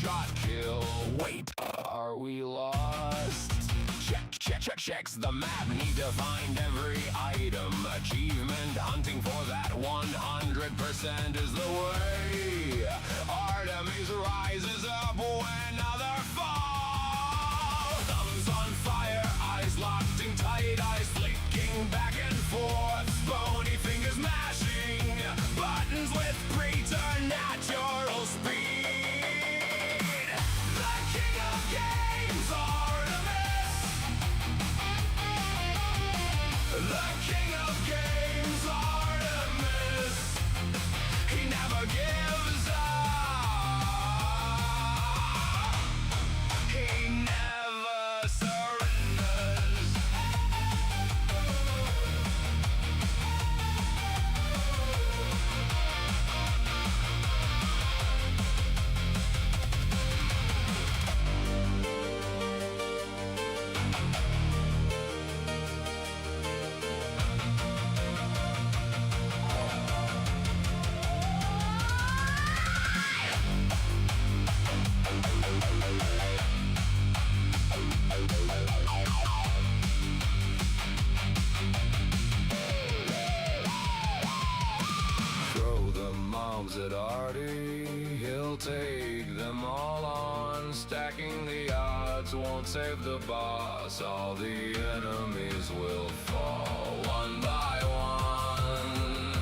one-shot kill. Wait, are we lost? Checks the map, need to find every item. Achievement hunting for that 100% is the way. Artemis rises up when other fall. Thumbs on fire, eyes locked in tight, eyes flicking back and forth. Bony fingers mashing buttons with preternatural speed. The king of games, Artemis. The king of games, Artemis. He never gives up. He never surrenders. Throw the mobs at Artie, he'll take them all on. Stacking the odds won't save the boss, all the enemies will fall. One by one,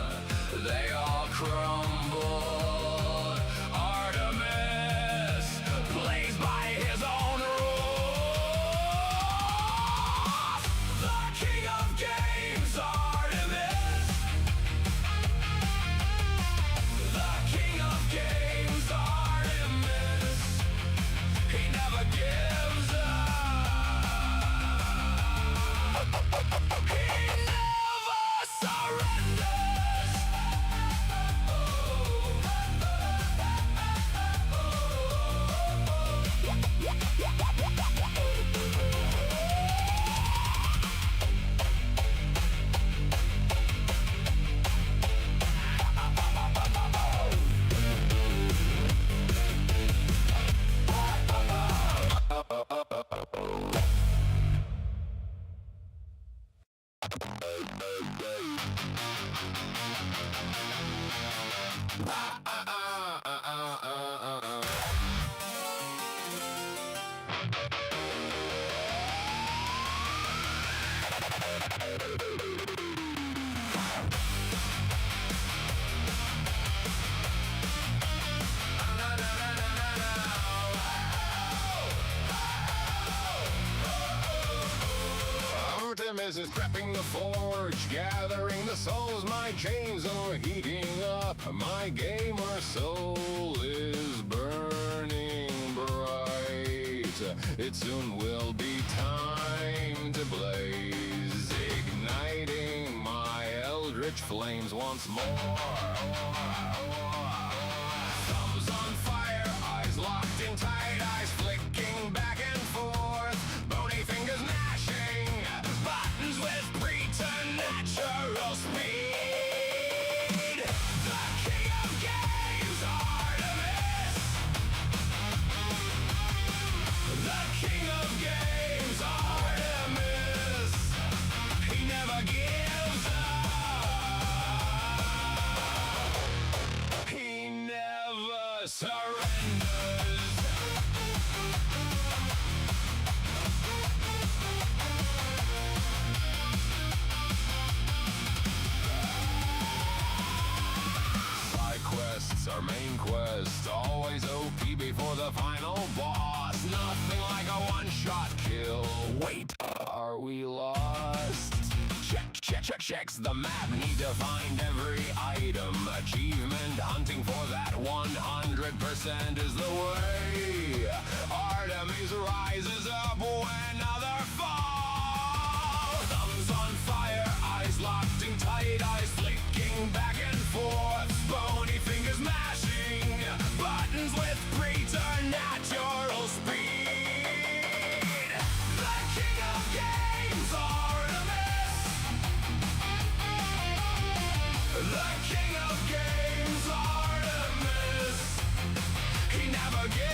they all crumble. Artemis plays by his own rules. The king of games, Artemis. The king of games, Artemis. He never gives up. He never surrenders. Artemis is prepping the forge, gathering the souls. My chains are heating up. My gamer soul is burning bright. It soon will be time to blaze, igniting my eldritch flames once more. Thumbs on fire, eyes locked in tight, eyes flicking back and forth. Bony fingers gnashing buttons with preternatural speed. The king of games, Artemis. The king of games, Artemis. He never gives up. He never surrenders. Our main quest, always OP before the final boss. Nothing like a one-shot kill. Wait, are we lost? Checks the map, need to find every item. Achievement hunting for that 100% is the way. Artemis rises up when other fall. Thumbs on fire, eyes locked in tight, eyes flicking back and forth. Bony fingers mashing buttons with preternatural speed. The king of games, Artemis. The king of games, Artemis. He never gives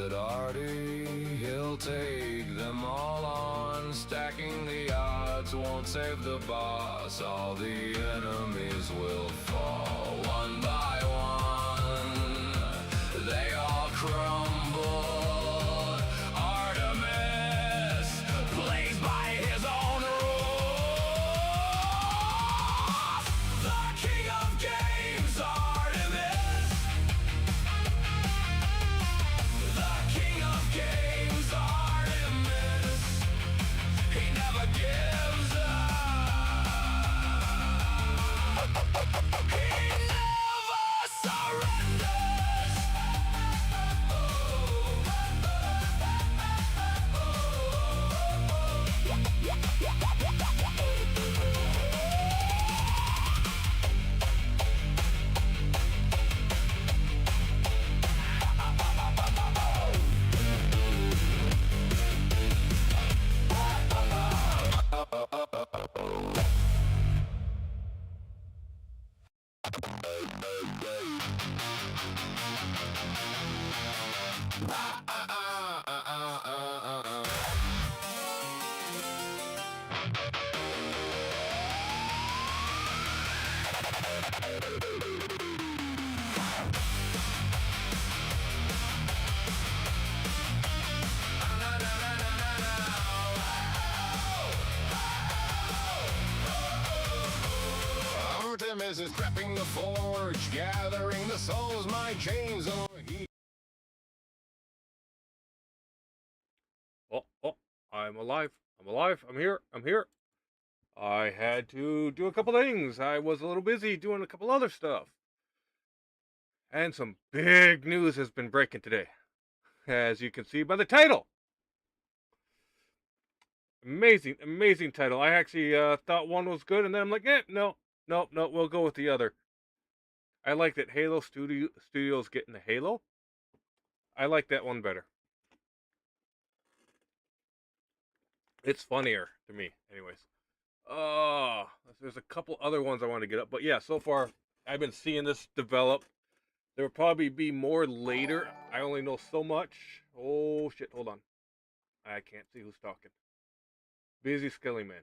it Artie? He'll take them all on. Stacking the odds won't save the boss. All the enemies will fall one by one. They all crumble. Artemis plays by his own rules. The king of games, Artemis. The king of games, Artemis. He never gives up. He never surrenders. Artemis is prepping the forge, gathering the souls, my chains are he. Oh, I'm alive. I'm alive. I'm here. I'm here. I had to do a couple things. I was a little busy doing a couple other stuff. And some big news has been breaking today. As you can see by the title. Amazing, amazing title. I actually thought one was good, and then I'm like, no, we'll go with the other. I like that Halo Studios getting the Halo. I like that one better. It's funnier to me, anyways. There's a couple other ones I want to get up, but yeah, so far I've been seeing this develop. There will probably be more later. I only know so much. Oh shit, hold on. I can't see who's talking. Busy Skelly Man.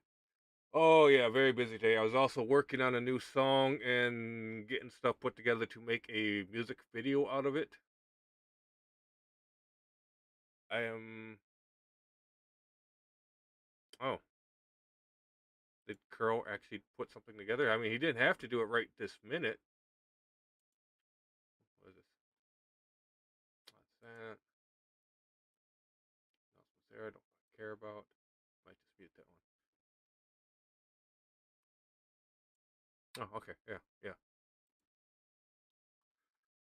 Oh yeah, very busy day. I was also working on a new song and getting stuff put together to make a music video out of it. I am... Oh. Did Curl actually put something together? I mean, he didn't have to do it right this minute. What is this? What's that? Announcements there, I don't care about. Might just mute that one. Oh, okay. Yeah.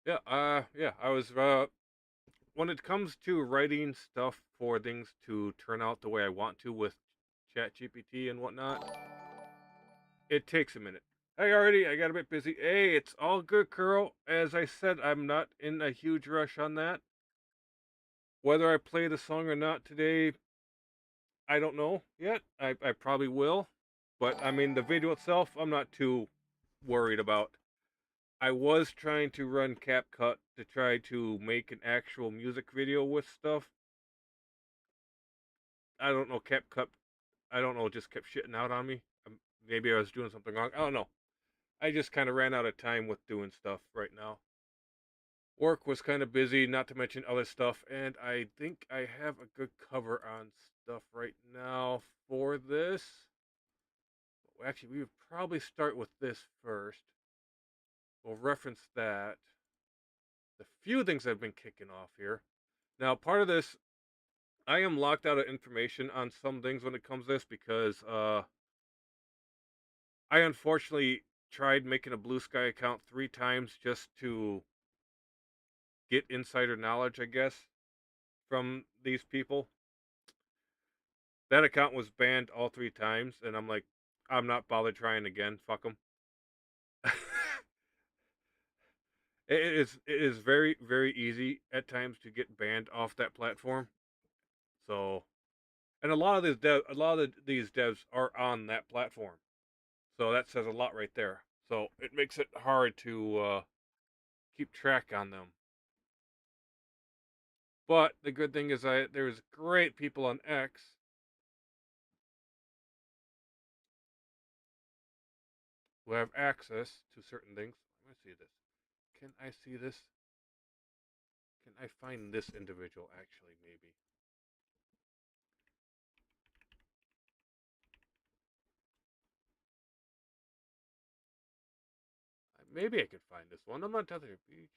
Yeah, I was, when it comes to writing stuff for things to turn out the way I want to with ChatGPT and whatnot, it takes a minute. I got a bit busy. Hey, it's all good, Curl. As I said, I'm not in a huge rush on that. Whether I play the song or not today, I don't know yet. I probably will. But, I mean, the video itself, I'm not too worried about. I was trying to run CapCut to try to make an actual music video with stuff. I don't know, CapCut, just kept shitting out on me. Maybe I was doing something wrong. I don't know. I just kind of ran out of time with doing stuff right now. Work was kind of busy, not to mention other stuff, and I think I have a good cover on stuff right now for this. Actually, we would probably start with this first. We'll reference that. The few things I've been kicking off here. Now, part of this, I am locked out of information on some things when it comes to this because I unfortunately tried making a Blue Sky account 3 times just to get insider knowledge, I guess, from these people. That account was banned all 3 times, and I'm like, I'm not bothered trying again. Fuck them. It is very, very easy at times to get banned off that platform. So, and a lot of these devs are on that platform. So that says a lot right there. So it makes it hard to keep track on them. But the good thing is there's great people on X who have access to certain things. Let me see this. Can I see this? Can I find this individual actually, maybe? Maybe I could find this one. I'm not telling you.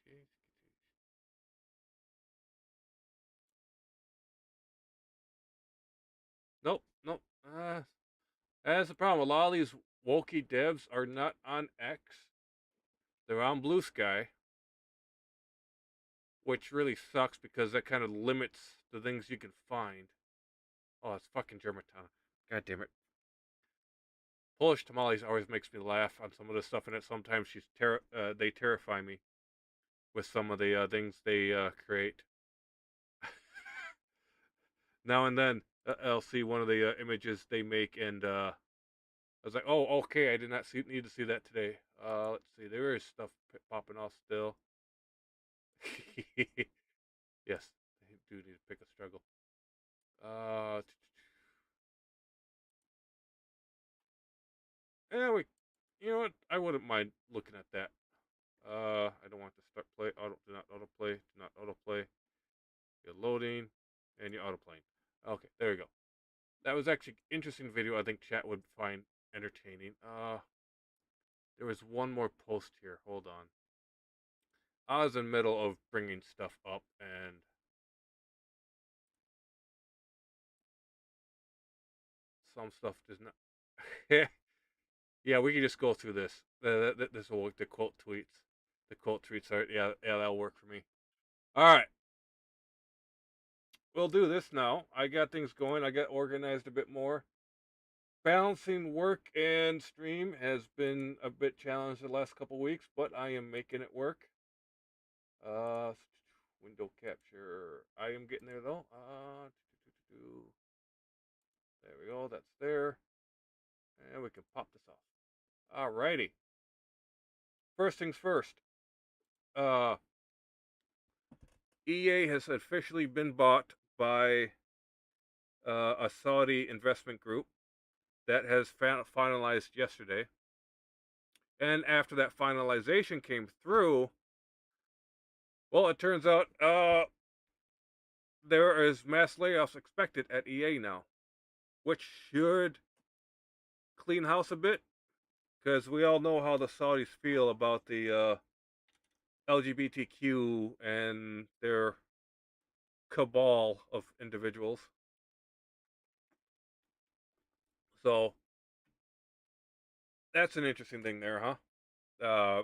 Nope, nope. That's the problem. A lot of these wokey devs are not on X. They're on Blue Sky, which really sucks because that kind of limits the things you can find. Oh, it's fucking Germantown. God damn it. Polish tamales always makes me laugh on some of the stuff in it. Sometimes they terrify me with some of the things they create. Now and then, I'll see one of the images they make, and I was like, "Oh, okay, I did not need to see that today." Let's see, there is stuff popping off still. Yes, I do need to pick a struggle. Uh, yeah, you know what? I wouldn't mind looking at that. I don't want to start play. Do not autoplay. Do not autoplay. You're loading, and you're autoplaying. Okay, there you go. That was actually an interesting video. I think chat would find entertaining. There was one more post here. Hold on. I was in the middle of bringing stuff up, and some stuff does not. Yeah, we can just go through this. This will work. The quote tweets. The quote tweets are yeah, that'll work for me. All right, we'll do this now. I got things going. I got organized a bit more. Balancing work and stream has been a bit challenged the last couple weeks, but I am making it work. Uh, window capture. I am getting there though. There we go. That's there, and we can pop this off. Alrighty. First things first. Uh, EA has officially been bought by a Saudi investment group that has finalized yesterday. And after that finalization came through, well, it turns out there is mass layoffs expected at EA now, which should clean house a bit, because we all know how the Saudis feel about the LGBTQ and their cabal of individuals. So that's an interesting thing there, huh?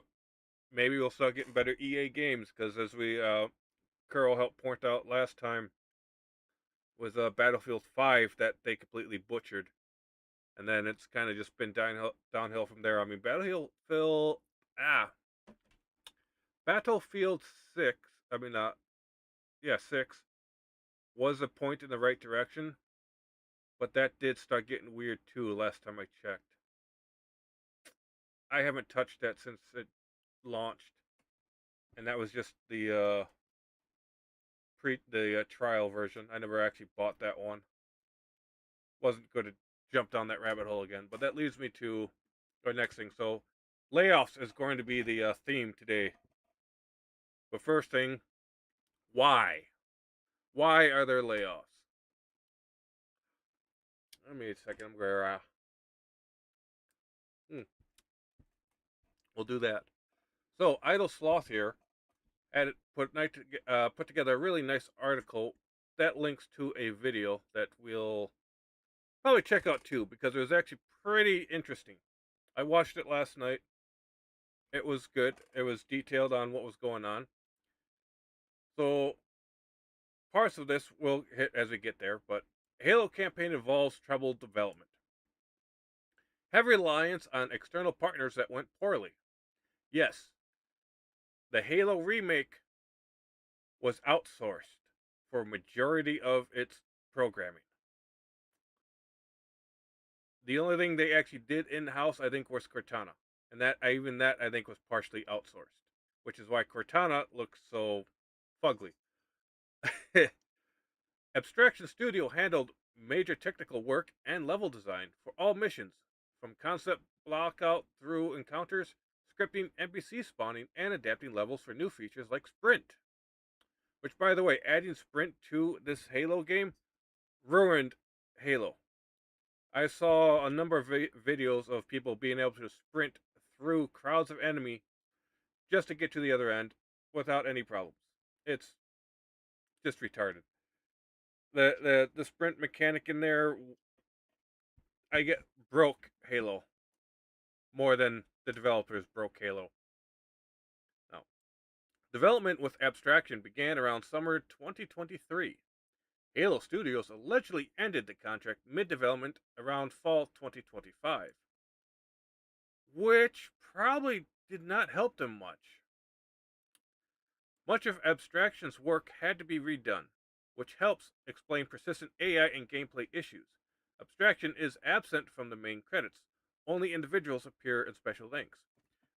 Maybe we'll start getting better EA games, because as we Curl helped point out last time, was Battlefield 5 that they completely butchered, and then it's kind of just been downhill from there. I mean, Battlefield 6. I mean, 6 was a point in the right direction, but that did start getting weird too. Last time I checked, I haven't touched that since it launched, and that was just the trial version. I never actually bought that one. Wasn't good to jump down that rabbit hole again. But that leads me to our next thing. So, layoffs is going to be the theme today. But first thing, why? Why are there layoffs? Give me a second. I'm going to. We'll do that. So, Idle Sloth here had put together a really nice article that links to a video that we'll probably check out too, because it was actually pretty interesting. I watched it last night. It was good. It was detailed on what was going on. So parts of this we'll hit as we get there, but Halo campaign involves troubled development. Heavy reliance on external partners that went poorly. Yes, the Halo remake was outsourced for a majority of its programming. The only thing they actually did in-house, I think, was Cortana. And that I think was partially outsourced, which is why Cortana looks so fugly. Abstraction Studio handled major technical work and level design for all missions, from concept blockout through encounters, scripting NPC spawning, and adapting levels for new features like Sprint. Which, by the way, adding Sprint to this Halo game ruined Halo. I saw a number of videos of people being able to sprint through crowds of enemy just to get to the other end without any problems. It's just retarded. The sprint mechanic in there, I get broke Halo more than the developers broke Halo. Now, development with Abstraction began around summer 2023. Halo Studios allegedly ended the contract mid-development around fall 2025, which probably did not help them much. Much of Abstraction's work had to be redone, which helps explain persistent AI and gameplay issues. Abstraction is absent from the main credits. Only individuals appear in special thanks.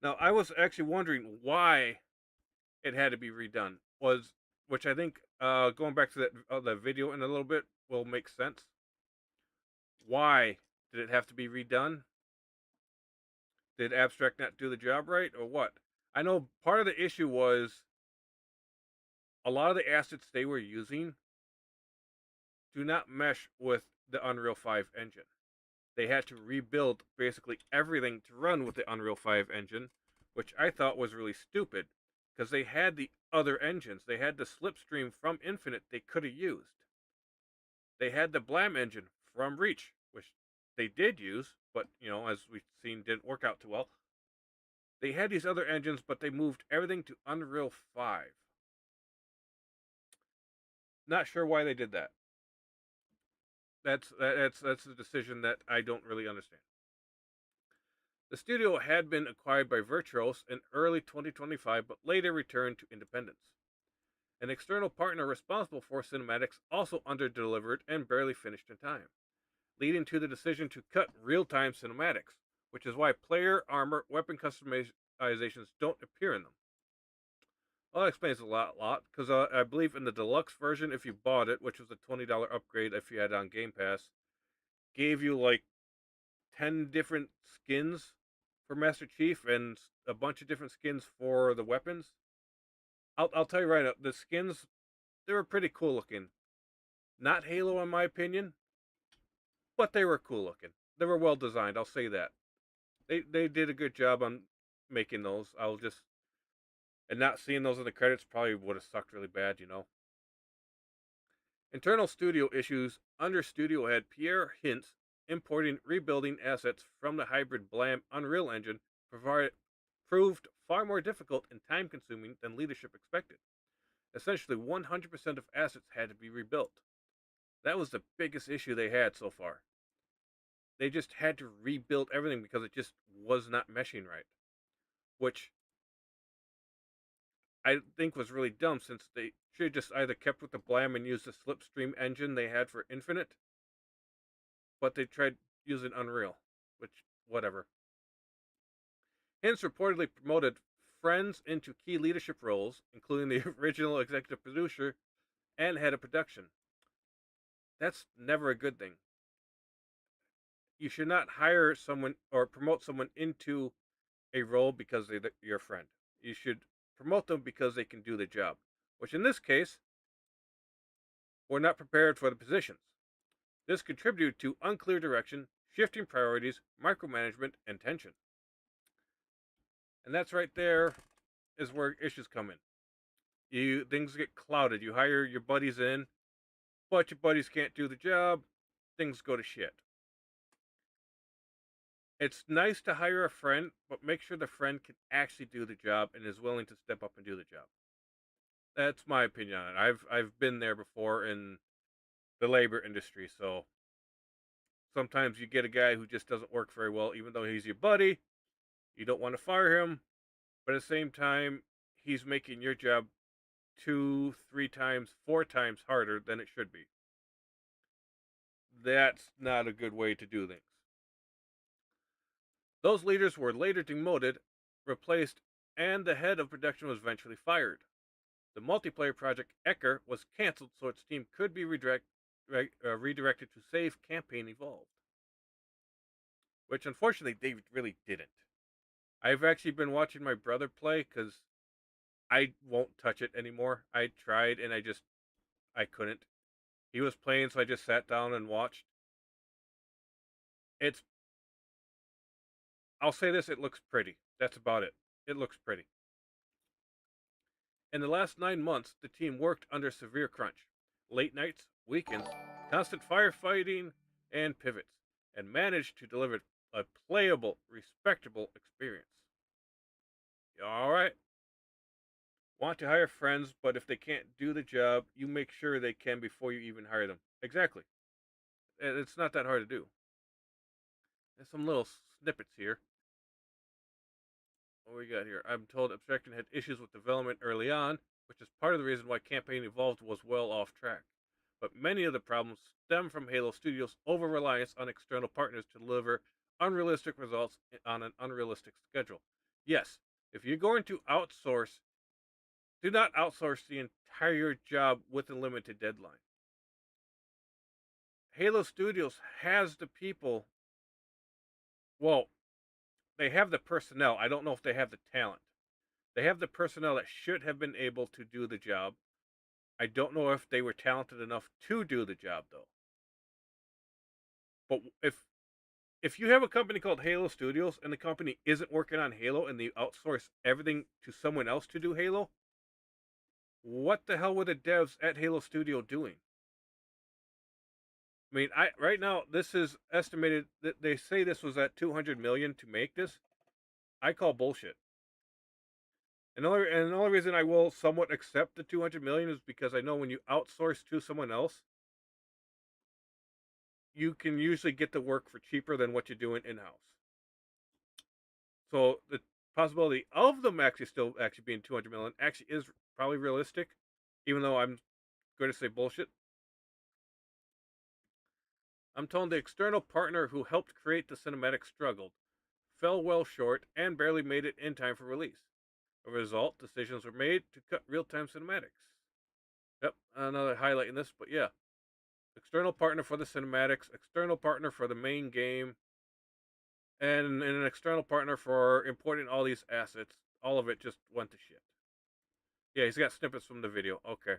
Now, I was actually wondering why it had to be redone. Which I think, going back to the video in a little bit, will make sense. Why did it have to be redone? Did Abstract not do the job right, or what? I know part of the issue was a lot of the assets they were using do not mesh with the Unreal 5 engine. They had to rebuild basically everything to run with the Unreal 5 engine, which I thought was really stupid because they had the other engines. They had the Slipstream from Infinite they could have used. They had the Blam engine from Reach, which they did use, but, as we've seen, didn't work out too well. They had these other engines, but they moved everything to Unreal 5. Not sure why they did that. That's a decision that I don't really understand. The studio had been acquired by Virtuos in early 2025, but later returned to independence. An external partner responsible for cinematics also underdelivered and barely finished in time, leading to the decision to cut real-time cinematics, which is why player, armor, weapon customizations don't appear in them. Well, that explains a lot, because I believe in the deluxe version, if you bought it, which was a $20 upgrade if you had it on Game Pass, gave you like 10 different skins for Master Chief and a bunch of different skins for the weapons. I'll tell you right up, the skins, they were pretty cool looking. Not Halo in my opinion, but they were cool looking. They were well designed, I'll say that. They did a good job on making those. And not seeing those in the credits probably would have sucked really bad, Internal studio issues under studio head Pierre Hintz importing rebuilding assets from the hybrid Blam Unreal Engine proved far more difficult and time consuming than leadership expected. Essentially, 100% of assets had to be rebuilt. That was the biggest issue they had so far. They just had to rebuild everything because it just was not meshing right. Which I think was really dumb, since they should have just either kept with the Blam and used the Slipstream engine they had for Infinite, but they tried using Unreal, which, whatever. Hintz reportedly promoted friends into key leadership roles, including the original executive producer and head of production. That's never a good thing. You should not hire someone or promote someone into a role because they're your friend. You should promote them because they can do the job, which in this case were not prepared for the positions. This contributed to unclear direction, shifting priorities, micromanagement, and tension. And that's right there is where issues come in. Things get clouded. You hire your buddies in, but your buddies can't do the job. Things go to shit. It's nice to hire a friend, but make sure the friend can actually do the job and is willing to step up and do the job. That's my opinion on it. I've been there before in the labor industry, so sometimes you get a guy who just doesn't work very well, even though he's your buddy. You don't want to fire him, but at the same time, he's making your job 2, 3 times, 4 times harder than it should be. That's not a good way to do things. Those leaders were later demoted, replaced, and the head of production was eventually fired. The multiplayer project Ecker was canceled so its team could be redirected to save Campaign Evolved. Which unfortunately they really didn't. I've actually been watching my brother play because I won't touch it anymore. I tried and I couldn't. He was playing, so I just sat down and watched. I'll say this, it looks pretty. That's about it. It looks pretty. In the last 9 months, the team worked under severe crunch. Late nights, weekends, constant firefighting, and pivots, and managed to deliver a playable, respectable experience. Alright. Want to hire friends, but if they can't do the job, you make sure they can before you even hire them. Exactly. It's not that hard to do. There's some little snippets here. What we got here? I'm told Abstraction had issues with development early on, which is part of the reason why Campaign Evolved was well off track. But many of the problems stem from Halo Studios' over-reliance on external partners to deliver unrealistic results on an unrealistic schedule. Yes, if you're going to outsource, do not outsource the entire job with a limited deadline. Halo Studios has the people. Well, they have the personnel. I don't know if they have the talent. They have the personnel that should have been able to do the job. I don't know if they were talented enough to do the job, though. But if you have a company called Halo Studios and the company isn't working on Halo and they outsource everything to someone else to do Halo, what the hell were the devs at Halo Studio doing? I mean, right now this is estimated that they say this was at 200 million to make this. I call bullshit. And the only reason I will somewhat accept the 200 million is because I know when you outsource to someone else, you can usually get the work for cheaper than what you're doing in-house. So the possibility of them still being 200 million actually is probably realistic, even though I'm going to say bullshit. I'm told the external partner who helped create the cinematic struggled, fell well short, and barely made it in time for release. As a result, decisions were made to cut real-time cinematics. Yep, another highlight in this, but yeah. External partner for the cinematics, external partner for the main game, and an external partner for importing all these assets. All of it just went to shit. Yeah, he's got snippets from the video. Okay.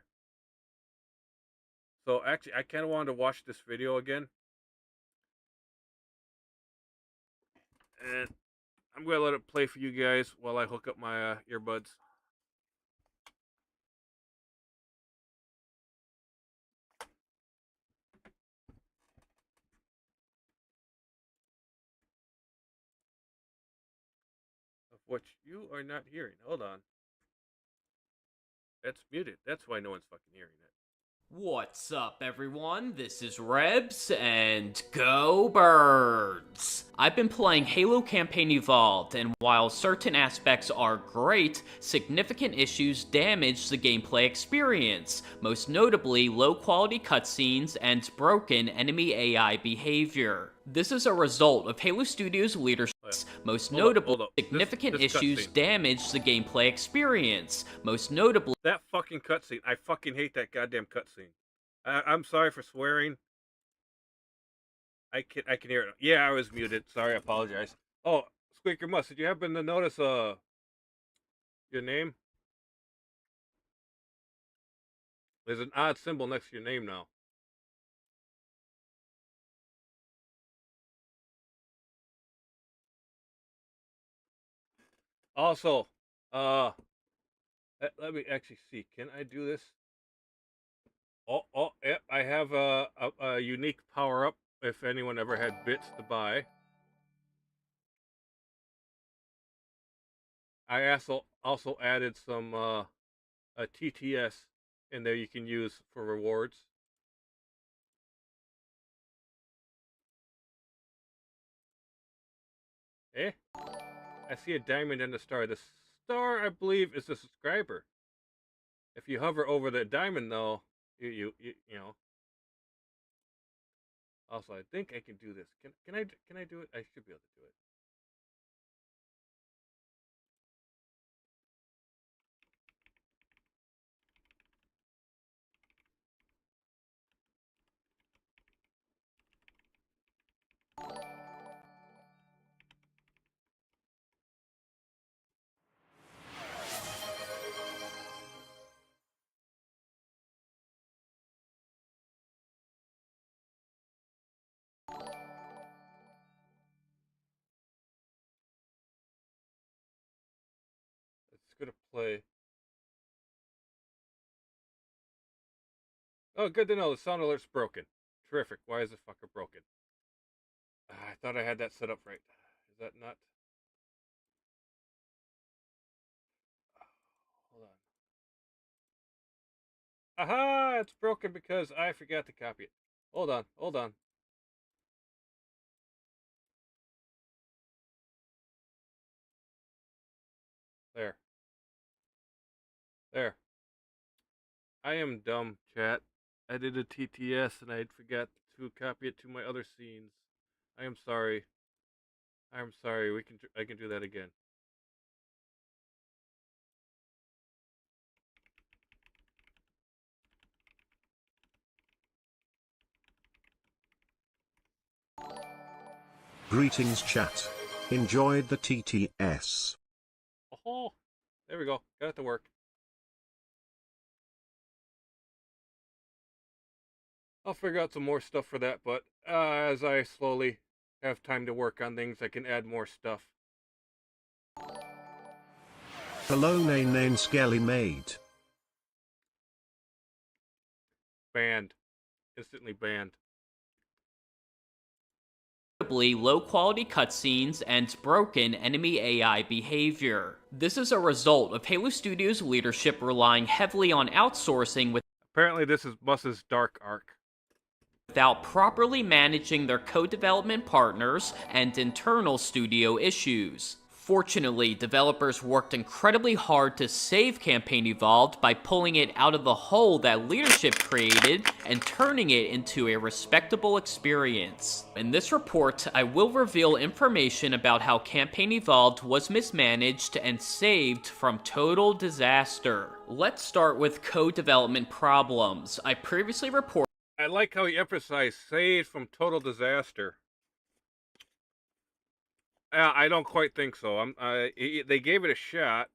So actually, I kind of wanted to watch this video again. And I'm going to let it play for you guys while I hook up my earbuds. Of which you are not hearing. Hold on. That's muted. That's why no one's fucking hearing it. What's up, everyone? This is Rebs, and go Birds! I've been playing Halo Campaign Evolved, and while certain aspects are great, significant issues damage the gameplay experience, most notably low-quality cutscenes and broken enemy AI behavior. This is a result of Halo Studios' leadership. Most notably, significant issues damage the gameplay experience, most notably... That fucking cutscene. I fucking hate that goddamn cutscene. I'm sorry for swearing. I can hear it. Yeah, I was muted. Sorry, I apologize. Oh, Squeaker Must, did you happen to notice your name? There's an odd symbol next to your name now. Also, let me actually see. Can I do this? Oh, yep. I have a unique power up. If anyone ever had bits to buy, I also added some a TTS in there you can use for rewards. Eh? I see a diamond and a star. The star, I believe, is the subscriber. If you hover over the diamond, though, you know. Also, I think I can do this. Can I do it? I should be able to do it. play. Oh, good to know. The sound alert's broken. Terrific. Why is the fucker broken? I thought I had that set up right. Is that not? Hold on. Aha! It's broken because I forgot to copy it. Hold on. Hold on. There. There. I am dumb, chat. I did a TTS and I forgot to copy it to my other scenes. I am sorry. I am sorry. I can do that again. Greetings chat. Enjoyed the TTS. Oh, there we go. Got it to work. I'll figure out some more stuff for that, but as I slowly have time to work on things, I can add more stuff. Hello Nane Skelly Maid. Banned. Instantly banned. Low quality cutscenes and broken enemy AI behavior. This is a result of Halo Studios' leadership relying heavily on outsourcing Apparently this is Bus's dark arc. without properly managing their co-development partners and internal studio issues. Fortunately, developers worked incredibly hard to save Campaign Evolved by pulling it out of the hole that leadership created and turning it into a respectable experience. In this report, I will reveal information about how Campaign Evolved was mismanaged and saved from total disaster. Let's start with co-development problems. I previously reported I like how he emphasized saved from total disaster. I don't quite think so. They gave it a shot.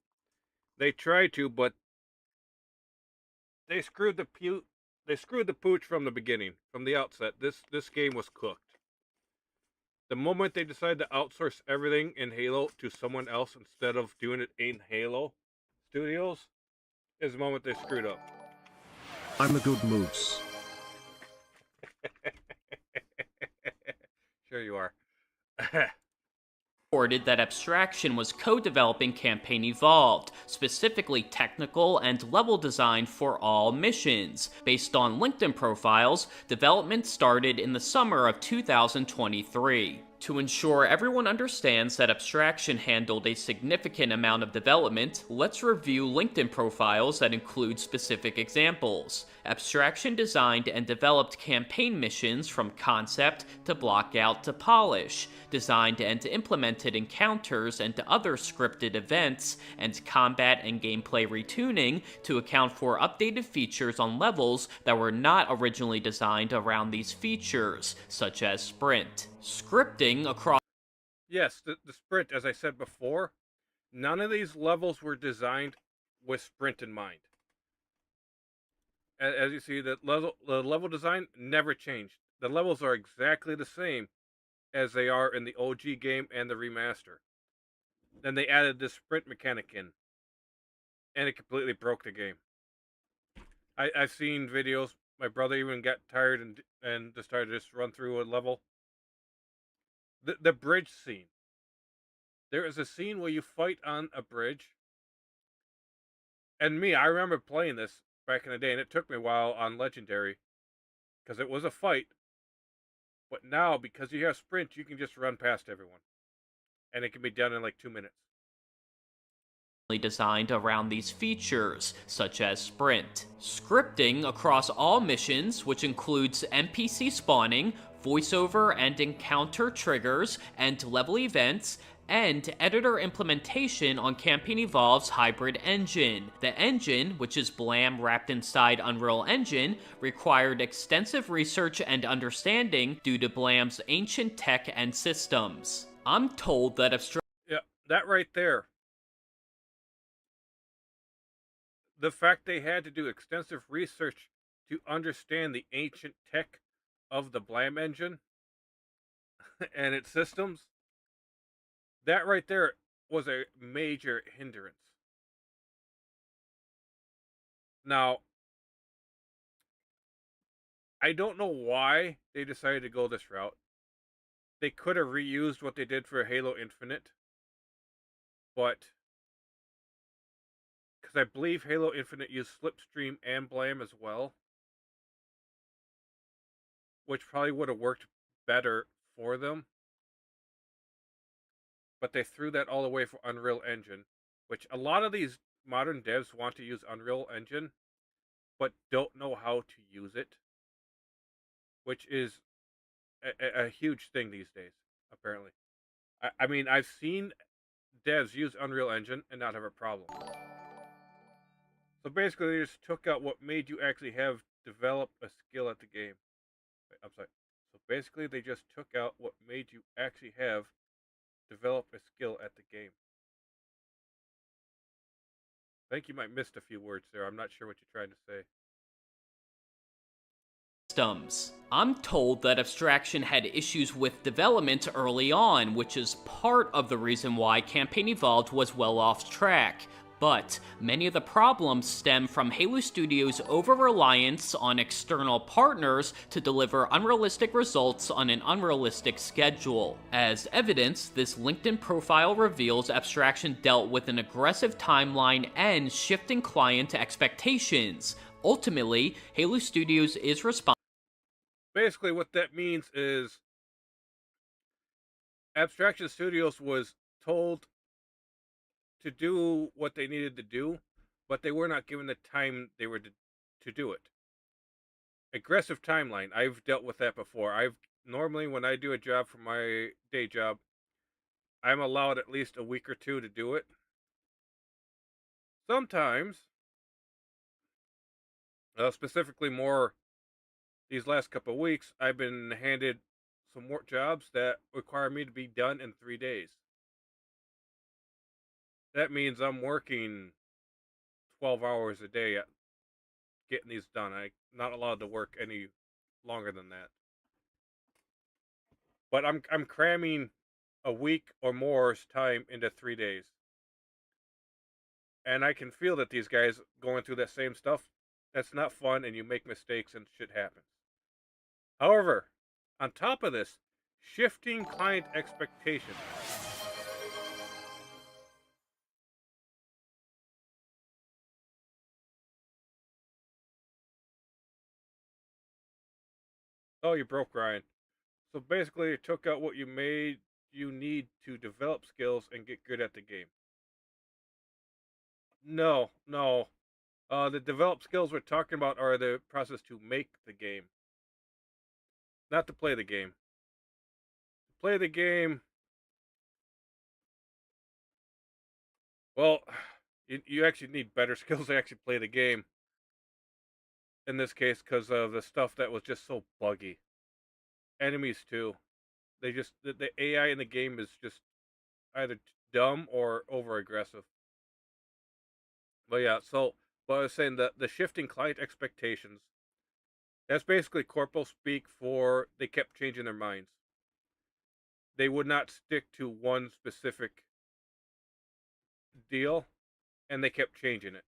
They tried to, but they screwed the pooch from the beginning, from the outset. This game was cooked. The moment they decided to outsource everything in Halo to someone else instead of doing it in Halo Studios is the moment they screwed up. I'm a good moose. Sure you are. that Abstraction was co-developing Campaign Evolved, specifically technical and level design for all missions. Based on LinkedIn profiles, development started in the summer of 2023. To ensure everyone understands that Abstraction handled a significant amount of development, let's review LinkedIn profiles that include specific examples. Abstraction designed and developed campaign missions from concept to blockout to polish, designed and implemented encounters and other scripted events, and combat and gameplay retuning to account for updated features on levels that were not originally designed around these features, such as sprint. Scripting across Yes, the sprint, as I said before, none of these levels were designed with sprint in mind. As you see, the level design never changed. The levels are exactly the same as they are in the OG game and the remaster. Then they added this sprint mechanic in, and it completely broke the game. I've seen videos. My brother even got tired and decided to just run through a level. The bridge scene. There is a scene where you fight on a bridge. And I remember playing this back in the day, and it took me a while on Legendary, because it was a fight. But now, because you have sprint, you can just run past everyone. And it can be done in like 2 minutes. Designed around these features, such as sprint. Scripting across all missions, which includes NPC spawning, voiceover and encounter triggers, and level events, and editor implementation on Campaign Evolved's hybrid engine. The engine, which is Blam wrapped inside Unreal Engine, required extensive research and understanding due to Blam's ancient tech and systems. I'm told that Yeah, that right there. The fact they had to do extensive research to understand the ancient tech of the Blam engine and its systems, that right there was a major hindrance. Now, I don't know why they decided to go this route. They could have reused what they did for Halo Infinite, but because I believe Halo Infinite used Slipstream and Blam as well, which probably would have worked better for them. But they threw that all away for Unreal Engine, which a lot of these modern devs want to use Unreal Engine, but don't know how to use it, which is a huge thing these days, apparently. I mean, I've seen devs use Unreal Engine and not have a problem. So basically, they just took out what made you actually have developed a skill at the game. Wait, I'm sorry. So basically, they just took out what made you actually have developed a skill at the game. I think you might missed a few words there. I'm not sure what you're trying to say. Systems. I'm told that Abstraction had issues with development early on, which is part of the reason why Campaign Evolved was well off track. But many of the problems stem from Halo Studios' over-reliance on external partners to deliver unrealistic results on an unrealistic schedule. As evidence, this LinkedIn profile reveals Abstraction dealt with an aggressive timeline and shifting client expectations. Ultimately, Halo Studios is responsible. Basically, what that means is Abstraction Studios was told to do what they needed to do, but they were not given the time they were to do it. Aggressive timeline. I've dealt with that before. Normally, when I do a job for my day job, I'm allowed at least a week or two to do it. Sometimes, specifically more these last couple of weeks, I've been handed some work jobs that require me to be done in 3 days. That means I'm working 12 hours a day at getting these done. I'm not allowed to work any longer than that. But I'm cramming a week or more's time into 3 days. And I can feel that these guys going through that same stuff. That's not fun, and you make mistakes and shit happens. However, on top of this, shifting client expectations. Oh, you broke Ryan. So basically, it took out what you made you need to develop skills and get good at the game. No, no. The developed skills we're talking about are the process to make the game, not to play the game. To play the game, well, you actually need better skills to actually play the game. In this case, because of the stuff that was just so buggy. Enemies too. The AI in the game is just either dumb or over aggressive. But yeah, but I was saying that the shifting client expectations, that's basically corporal speak for they kept changing their minds. They would not stick to one specific deal, and they kept changing it.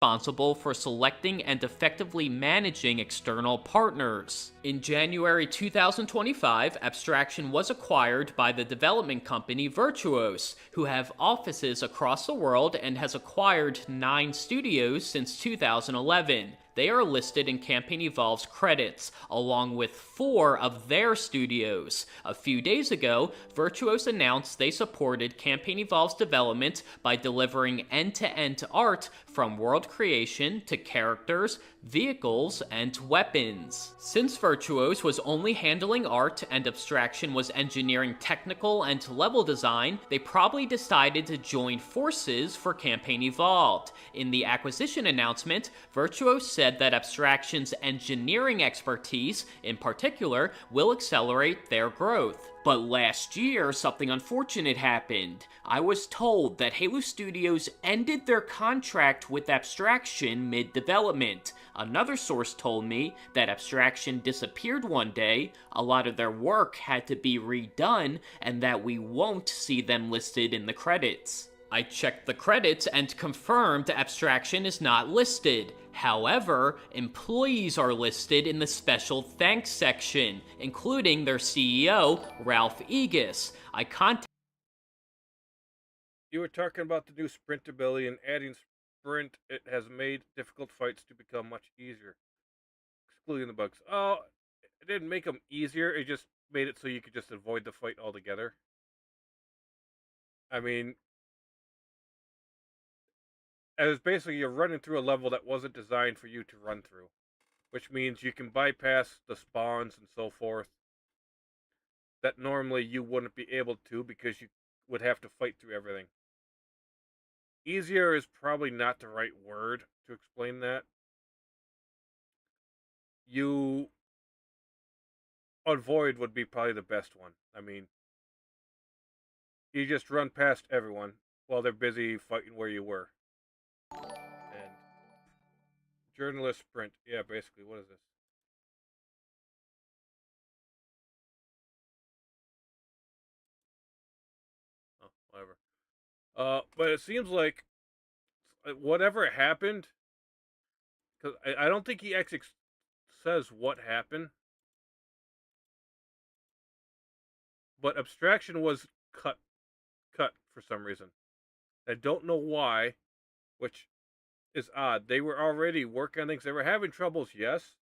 Responsible for selecting and effectively managing external partners. In January 2025, Abstraction was acquired by the development company Virtuos, who have offices across the world and has acquired 9 studios since 2011. They are listed in Campaign Evolved's credits, along with 4 of their studios. A few days ago, Virtuos announced they supported Campaign Evolved's development by delivering end-to-end art from world creation to characters, vehicles, and weapons. Since Virtuos was only handling art and Abstraction was engineering technical and level design, they probably decided to join forces for Campaign Evolved. In the acquisition announcement, Virtuos said that Abstraction's engineering expertise, in particular, will accelerate their growth. But last year, something unfortunate happened. I was told that Halo Studios ended their contract with Abstraction mid-development. Another source told me that Abstraction disappeared one day, a lot of their work had to be redone, and that we won't see them listed in the credits. I checked the credits and confirmed Abstraction is not listed. However, employees are listed in the special thanks section, including their CEO, Ralph Egas. I contacted You were talking about the new sprint ability, and adding sprint, it has made difficult fights to become much easier, excluding the bugs. Oh, it didn't make them easier, it just made it so you could just avoid the fight altogether. I mean, as basically you're running through a level that wasn't designed for you to run through, which means you can bypass the spawns and so forth that normally you wouldn't be able to because you would have to fight through everything. Easier is probably not the right word to explain that. You avoid would be probably the best one. I mean, you just run past everyone while they're busy fighting where you were. And journalist sprint. Yeah, basically, what is this? Oh, whatever. But it seems like whatever happened, because I don't think he actually says what happened, but Abstraction was cut for some reason. I don't know why, which is odd. They were already working on things. They were having troubles, yes,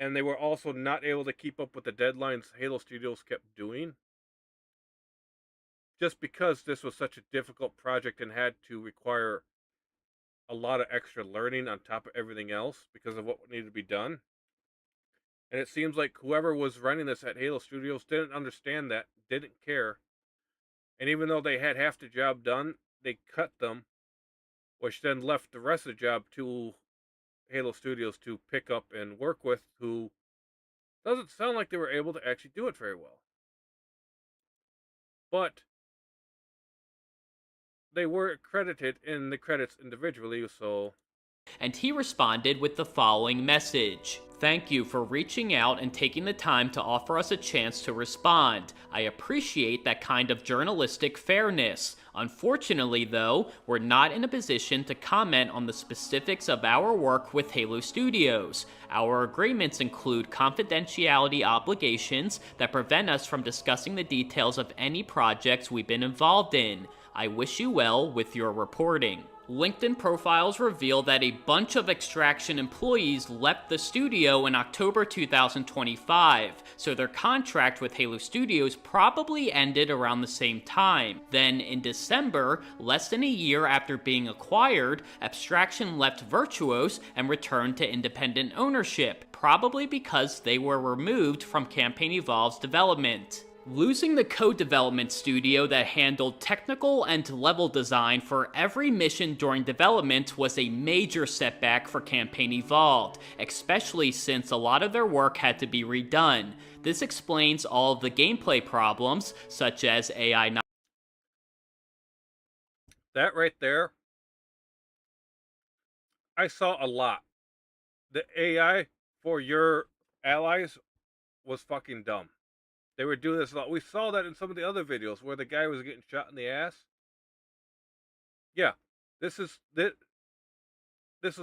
and they were also not able to keep up with the deadlines Halo Studios kept doing. Just because this was such a difficult project and had to require a lot of extra learning on top of everything else because of what needed to be done. And it seems like whoever was running this at Halo Studios didn't understand that, didn't care. And even though they had half the job done, they cut them, which then left the rest of the job to Halo Studios to pick up and work with, who doesn't sound like they were able to actually do it very well. But they were credited in the credits individually, so... and he responded with the following message. Thank you for reaching out and taking the time to offer us a chance to respond. I appreciate that kind of journalistic fairness. Unfortunately, though, we're not in a position to comment on the specifics of our work with Halo Studios. Our agreements include confidentiality obligations that prevent us from discussing the details of any projects we've been involved in. I wish you well with your reporting. LinkedIn profiles reveal that a bunch of Abstraction employees left the studio in October 2025, so their contract with Halo Studios probably ended around the same time. Then, in December, less than a year after being acquired, Abstraction left Virtuos and returned to independent ownership, probably because they were removed from Campaign Evolved's development. Losing the co-development studio that handled technical and level design for every mission during development was a major setback for Campaign Evolved, especially since a lot of their work had to be redone. This explains all of the gameplay problems, such as AI not... That right there, I saw a lot. The AI for your allies was fucking dumb. They were doing this a lot. We saw that in some of the other videos where the guy was getting shot in the ass. Yeah, this is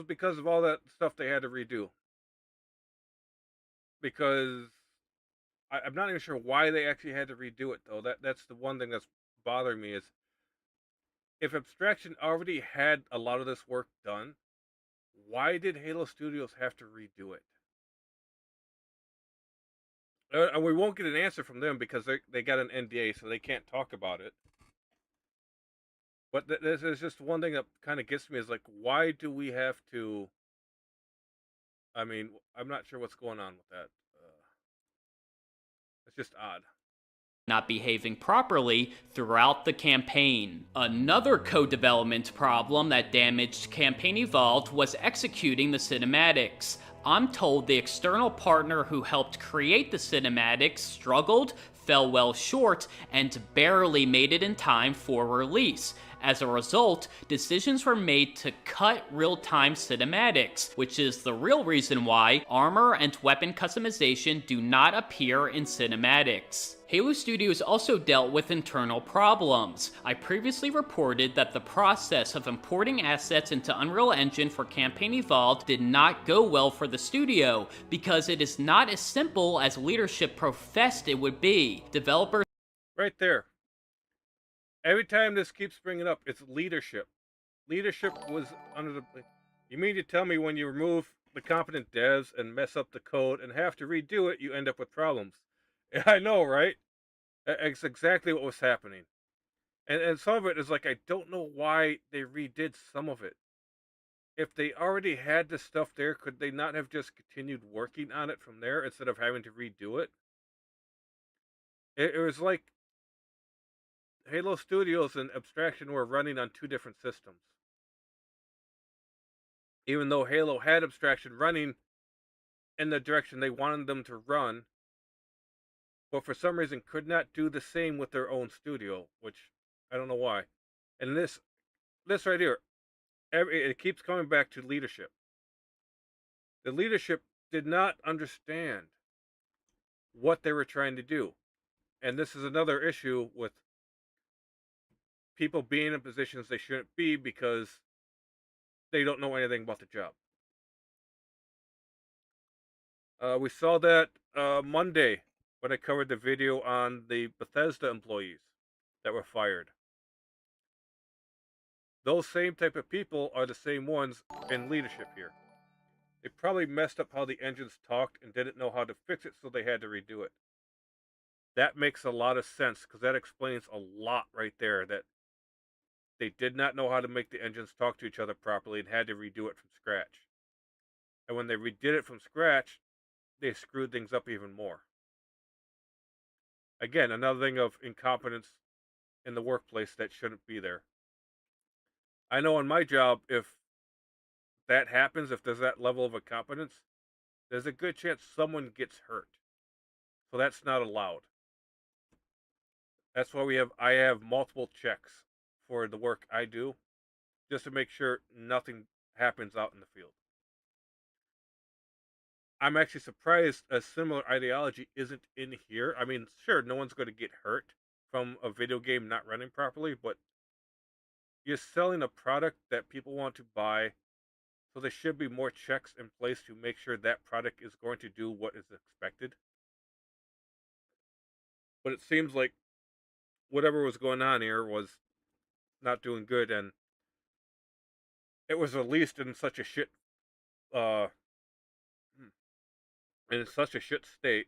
because of all that stuff they had to redo. Because I'm not even sure why they actually had to redo it, though. That's the one thing that's bothering me is if Abstraction already had a lot of this work done, why did Halo Studios have to redo it? And we won't get an answer from them because they got an NDA, so they can't talk about it. But this is just one thing that kind of gets me is like, why do we have to... I mean, I'm not sure what's going on with that. It's just odd. Not behaving properly throughout the campaign. Another co-development problem that damaged Campaign Evolved was executing the cinematics. I'm told the external partner who helped create the cinematics struggled, fell well short, and barely made it in time for release. As a result, decisions were made to cut real-time cinematics, which is the real reason why armor and weapon customization do not appear in cinematics. Halo Studios also dealt with internal problems. I previously reported that the process of importing assets into Unreal Engine for Campaign Evolved did not go well for the studio, because it is not as simple as leadership professed it would be. Developers Right there. Every time this keeps bringing up, it's leadership. Leadership was under the... You mean to tell me when you remove the competent devs and mess up the code and have to redo it, you end up with problems? I know, right? It's exactly what was happening. And some of it is like, I don't know why they redid some of it. If they already had the stuff there, could they not have just continued working on it from there instead of having to redo it? It was like Halo Studios and Abstraction were running on two different systems. Even though Halo had Abstraction running in the direction they wanted them to run, but for some reason could not do the same with their own studio, which I don't know why. And this right here, it keeps coming back to leadership. The leadership did not understand what they were trying to do. And this is another issue with people being in positions they shouldn't be because they don't know anything about the job. We saw that Monday when I covered the video on the Bethesda employees that were fired. Those same type of people are the same ones in leadership here. They probably messed up how the engines talked and didn't know how to fix it, so they had to redo it. That makes a lot of sense, because that explains a lot right there, that they did not know how to make the engines talk to each other properly and had to redo it from scratch. And when they redid it from scratch, they screwed things up even more. Again, another thing of incompetence in the workplace that shouldn't be there. I know in my job, if that happens, if there's that level of incompetence, there's a good chance someone gets hurt. So that's not allowed. That's why I have multiple checks for the work I do, just to make sure nothing happens out in the field. I'm actually surprised a similar ideology isn't in here. I mean, sure, no one's going to get hurt from a video game not running properly, but you're selling a product that people want to buy, so there should be more checks in place to make sure that product is going to do what is expected. But it seems like whatever was going on here was not doing good, and it was released in such a shit in such a shit state.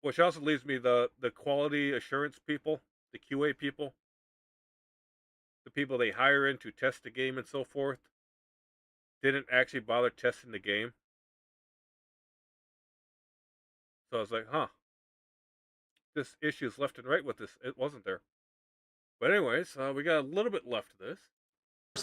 Which also leaves me the quality assurance people, the QA people, the people they hire in to test the game and so forth, didn't actually bother testing the game. So I was like, huh. This issue's left and right with this. It wasn't there. But anyways, we got a little bit left of this.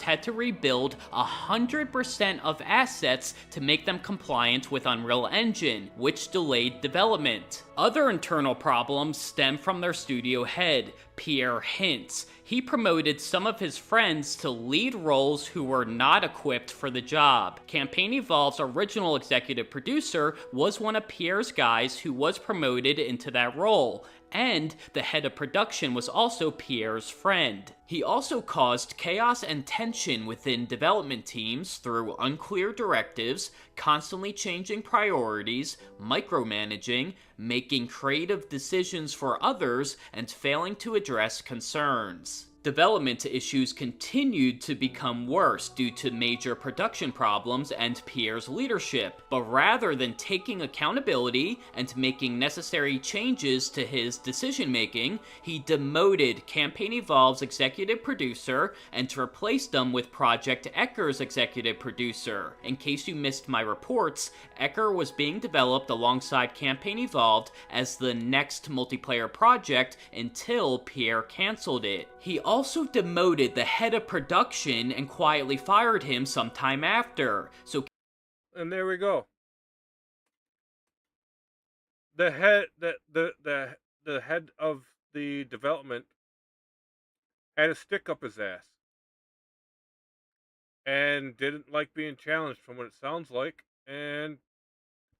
had to rebuild 100% of assets to make them compliant with Unreal Engine, which delayed development. Other internal problems stem from their studio head, Pierre Hintz. He promoted some of his friends to lead roles who were not equipped for the job. Campaign Evolved's original executive producer was one of Pierre's guys who was promoted into that role, and the head of production was also Pierre's friend. He also caused chaos and tension within development teams through unclear directives, constantly changing priorities, micromanaging, making creative decisions for others, and failing to address concerns. Development issues continued to become worse due to major production problems and Pierre's leadership, but rather than taking accountability and making necessary changes to his decision-making, he demoted Campaign Evolved's executive producer and replaced them with Project Ecker's executive producer. In case you missed my reports, Ecker was being developed alongside Campaign Evolved as the next multiplayer project until Pierre cancelled it. He also demoted the head of production and quietly fired him sometime after. So, and there we go. The head, the head of the development had a stick up his ass and didn't like being challenged from what it sounds like, and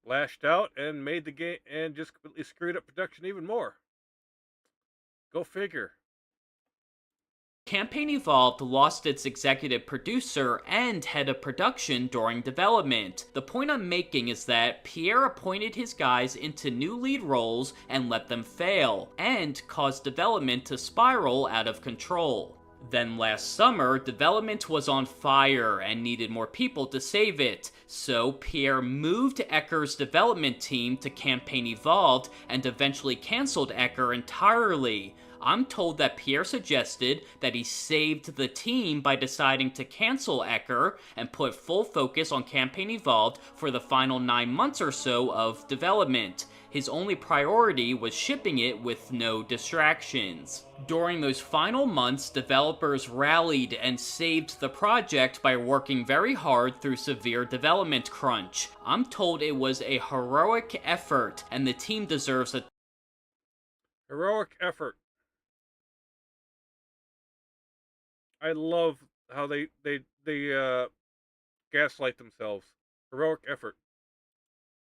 lashed out and made the game and just completely screwed up production even more. Go figure. Campaign Evolved lost its executive producer and head of production during development. The point I'm making is that Pierre appointed his guys into new lead roles and let them fail, and caused development to spiral out of control. Then last summer, development was on fire and needed more people to save it, so Pierre moved Ecker's development team to Campaign Evolved and eventually cancelled Ecker entirely. I'm told that Pierre suggested that he saved the team by deciding to cancel Ecker and put full focus on Campaign Evolved for the final 9 months or so of development. His only priority was shipping it with no distractions. During those final months, developers rallied and saved the project by working very hard through severe development crunch. I'm told it was a heroic effort, and the team deserves a Heroic effort. I love how they gaslight themselves. Heroic effort.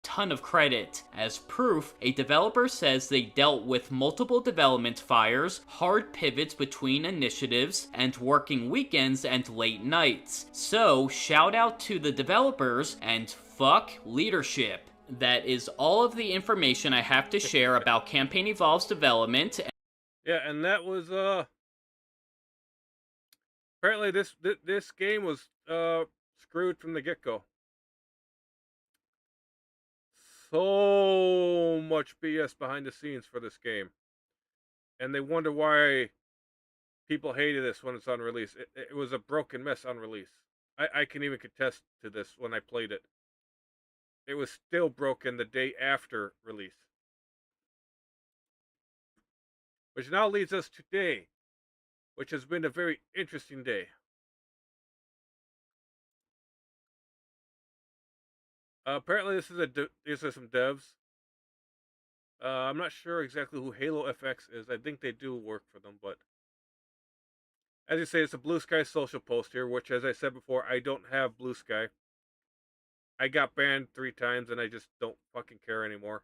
ton of credit. As proof, a developer says they dealt with multiple development fires, hard pivots between initiatives, and working weekends and late nights. So, shout out to the developers and fuck leadership. That is all of the information I have to share about Campaign Evolved's development. Yeah, and that was apparently this game was screwed from the get-go. So much BS behind the scenes for this game. And they wonder why people hated this when it's on release. It was a broken mess on release. I can even contest to this when I played it. It was still broken the day after release. Which now leads us to today, which has been a very interesting day. Apparently, these are some devs. I'm not sure exactly who Halo FX is. I think they do work for them, but as you say, it's a Blue Sky social post here, which, as I said before, I don't have Blue Sky. I got banned 3 times, and I just don't fucking care anymore.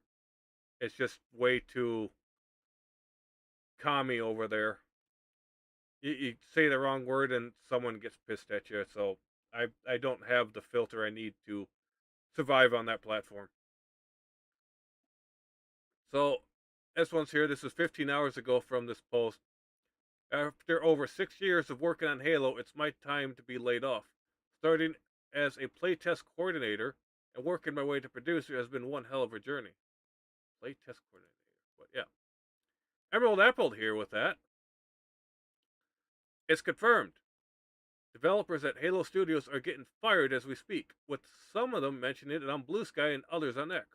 It's just way too commie over there. You say the wrong word, and someone gets pissed at you. So I don't have the filter I need to survive on that platform. So this one's here. This is 15 hours ago from this post. After over 6 years of working on Halo, it's my time to be laid off. Starting as a playtest coordinator and working my way to producer has been one hell of a journey. Playtest coordinator, but yeah. Emerald Apple here with that. It's confirmed. Developers at Halo Studios are getting fired as we speak, with some of them mentioning it on Blue Sky and others on X.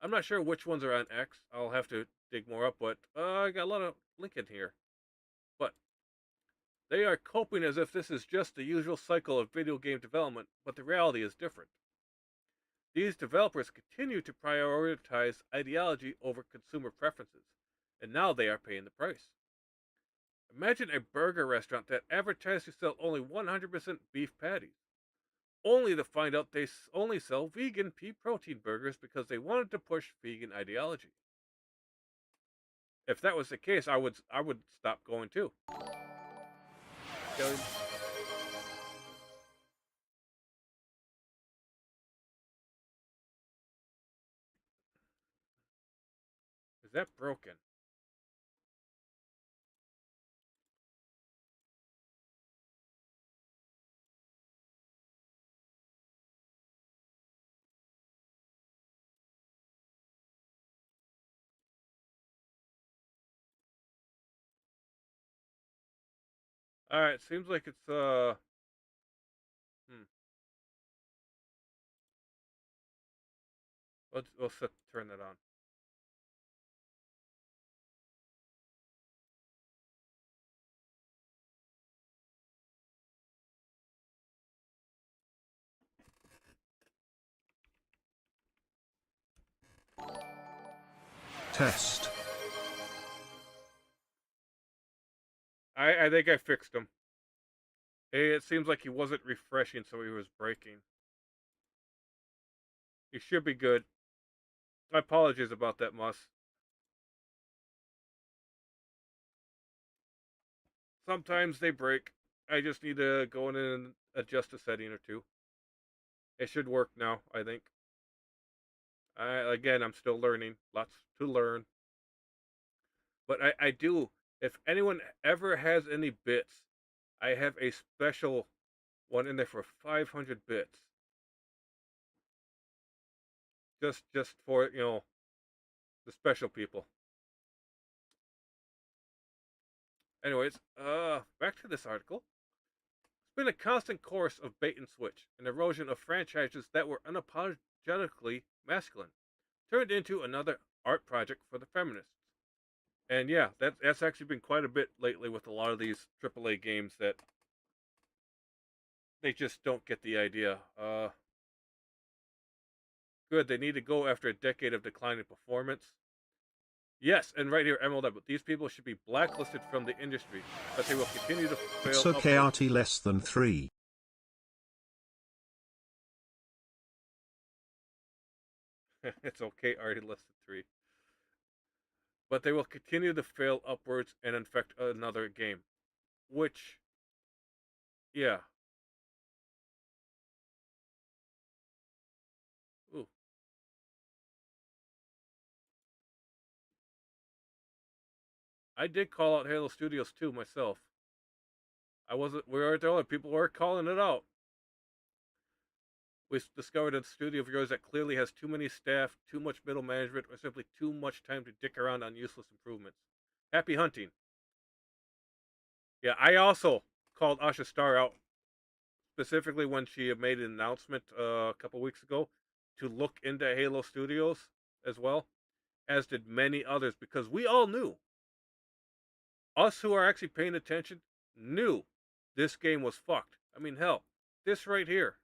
I'm not sure which ones are on X. I'll have to dig more up, but I got a lot of link in here. But they are coping as if this is just the usual cycle of video game development, but the reality is different. These developers continue to prioritize ideology over consumer preferences, and now they are paying the price. Imagine a burger restaurant that advertised to sell only 100% beef patties, only to find out they only sell vegan pea protein burgers because they wanted to push vegan ideology. If that was the case, I would stop going too. Is that broken? All right, seems like it's we'll turn that on. Test. I think I fixed him. It seems like he wasn't refreshing, so he was breaking. He should be good. My apologies about that, Mus. Sometimes they break. I just need to go in and adjust a setting or two. It should work now, I think. Again, I'm still learning. Lots to learn. But I do. If anyone ever has any bits, I have a special one in there for 500 bits. Just for, the special people. Anyways, back to this article. It's been a constant course of bait and switch, an erosion of franchises that were unapologetically masculine, turned into another art project for the feminists. And yeah, that's actually been quite a bit lately with a lot of these AAA games that they just don't get the idea. Good, they need to go after a decade of declining performance. Yes, and right here, Emerald, but these people should be blacklisted from the industry, but they will continue to fail. It's okay, RT less than 3. It's okay, already less than 3. But they will continue to fail upwards and infect another game. Which, yeah. Ooh. I did call out Halo Studios 2 myself. We weren't the only people were calling it out. We discovered a studio of yours that clearly has too many staff, too much middle management, or simply too much time to dick around on useless improvements. Happy hunting. Yeah, I also called Asha Star out specifically when she made an announcement a couple weeks ago to look into Halo Studios as well, as did many others, because we all knew. Us who are actually paying attention knew this game was fucked. I mean, hell, this right here.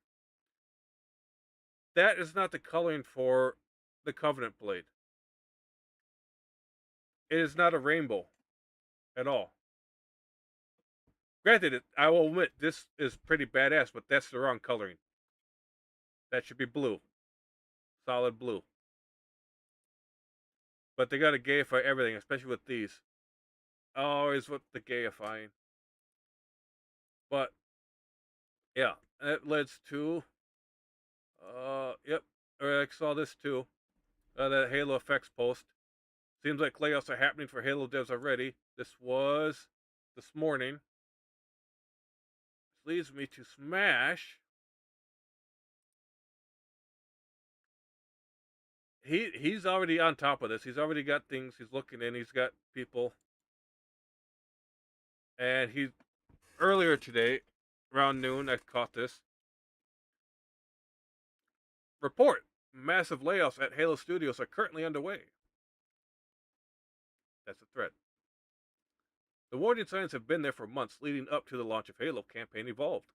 That is not the coloring for the Covenant blade. It is not a rainbow at all. Granted, I will admit, this is pretty badass, but that's the wrong coloring. That should be blue. Solid blue. But they gotta gayify everything, especially with these. Always with the gayifying. But, yeah, that leads to... yep, I saw this too. That Halo Effects post. Seems like layoffs are happening for Halo devs already. This was this morning. This leads me to Smash. He's already on top of this. He's already got things he's looking in. He's got people. And earlier today, around noon, I caught this. Report. Massive layoffs at Halo Studios are currently underway. That's a threat. The warning signs have been there for months leading up to the launch of Halo Campaign Evolved.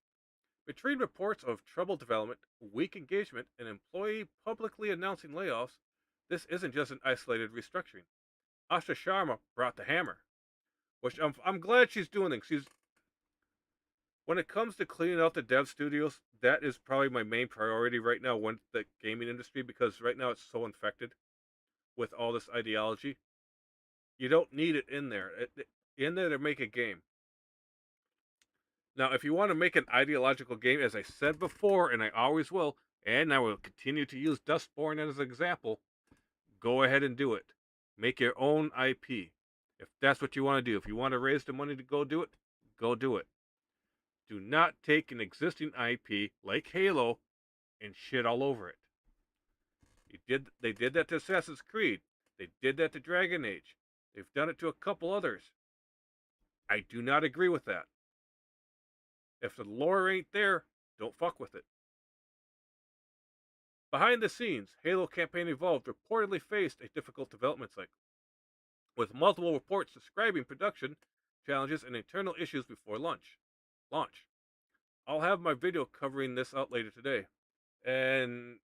Between reports of troubled development, weak engagement, and employee publicly announcing layoffs, this isn't just an isolated restructuring. Asha Sharma brought the hammer, which I'm glad she's doing things. When it comes to cleaning out the dev studios, that is probably my main priority right now when the gaming industry, because right now it's so infected with all this ideology. You don't need it in there. In there to make a game. Now, if you want to make an ideological game, as I said before, and I always will, and I will continue to use Dustborn as an example, go ahead and do it. Make your own IP. If that's what you want to do. If you want to raise the money to go do it, go do it. Do not take an existing IP like Halo and shit all over it. They did that to Assassin's Creed. They did that to Dragon Age. They've done it to a couple others. I do not agree with that. If the lore ain't there, don't fuck with it. Behind the scenes, Halo Campaign Evolved reportedly faced a difficult development cycle, with multiple reports describing production challenges and internal issues before launch. I'll have my video covering this out later today. And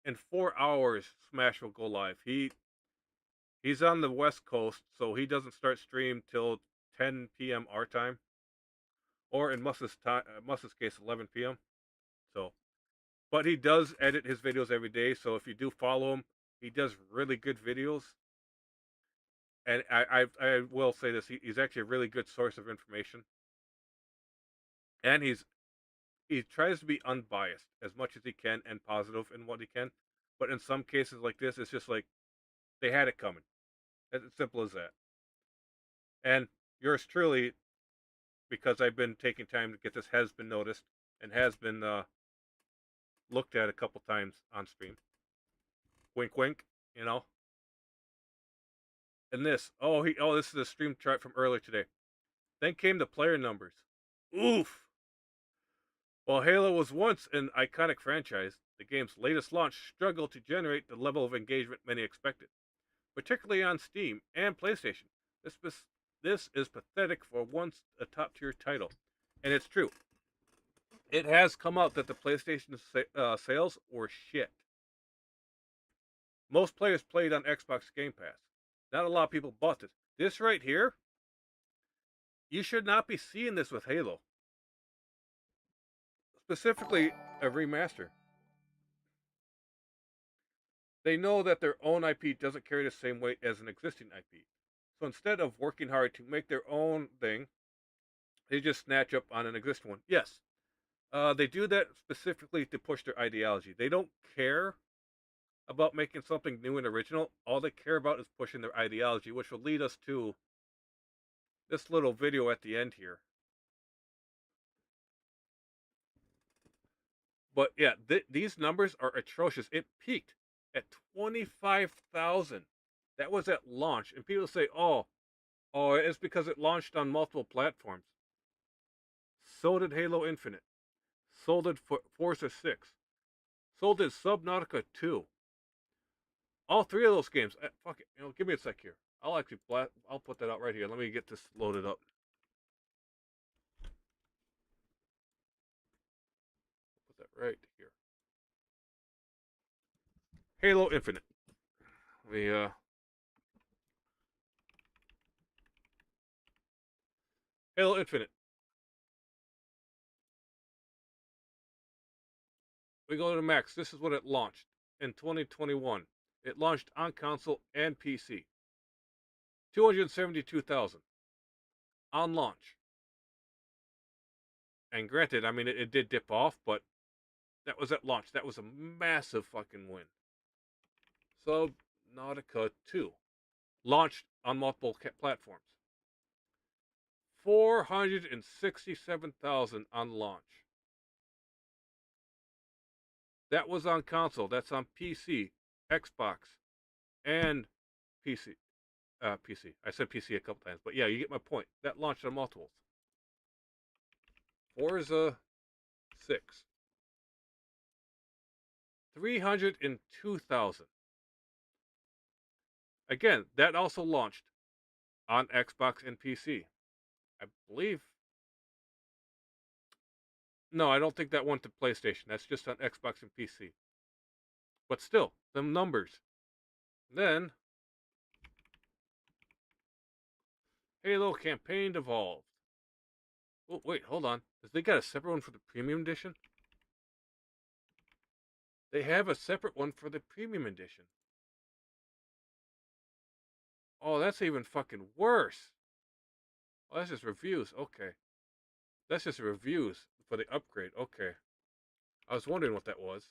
in 4 hours, Smash will go live. He's on the West Coast, so he doesn't start stream till 10 p.m. our time, or in Mus's case, 11 p.m. So, but he does edit his videos every day. So if you do follow him, he does really good videos. And I will say this: he's actually a really good source of information, and he tries to be unbiased as much as he can and positive in what he can. But in some cases like this, it's just like they had it coming. It's as simple as that. And yours truly, because I've been taking time to get this, has been noticed and has been looked at a couple times on stream. Wink, wink. You know. And this, this is a stream chart from earlier today. Then came the player numbers. Oof. While Halo was once an iconic franchise, the game's latest launch struggled to generate the level of engagement many expected, particularly on Steam and PlayStation. This is pathetic for once a top-tier title, and it's true. It has come out that the PlayStation sales were shit. Most players played on Xbox Game Pass. Not a lot of people bought this. This right here, you should not be seeing this with Halo. Specifically, a remaster. They know that their own IP doesn't carry the same weight as an existing IP. So instead of working hard to make their own thing, they just snatch up on an existing one. Yes, they do that specifically to push their ideology. They don't care about making something new and original. All they care about is pushing their ideology, which will lead us to this little video at the end here. But yeah, these numbers are atrocious. It peaked at 25,000. That was at launch. And people say, oh, it's because it launched on multiple platforms. So did Halo Infinite. So did Forza 6. So did Subnautica 2. All three of those games. Fuck it. Give me a sec here. I'll put that out right here. Let me get this loaded up. Put that right here. Halo Infinite. Halo Infinite. We go to Max. This is when it launched in 2021. It launched on console and PC. 272,000 on launch. And granted, I mean, it did dip off, but that was at launch. That was a massive fucking win. Subnautica 2 launched on multiple platforms. 467,000 on launch. That was on console. That's on PC, Xbox, and PC. PC. I said PC a couple times, but yeah, you get my point. That launched on multiples. Forza 6. 302,000. Again, that also launched on Xbox and PC. I believe. No, I don't think that went to PlayStation. That's just on Xbox and PC. But still, them numbers. Then, Halo Campaign Evolved. Oh, wait, hold on. They got a separate one for the Premium Edition? They have a separate one for the Premium Edition. Oh, that's even fucking worse. Oh, that's just reviews. Okay. That's just reviews for the upgrade. Okay. I was wondering what that was.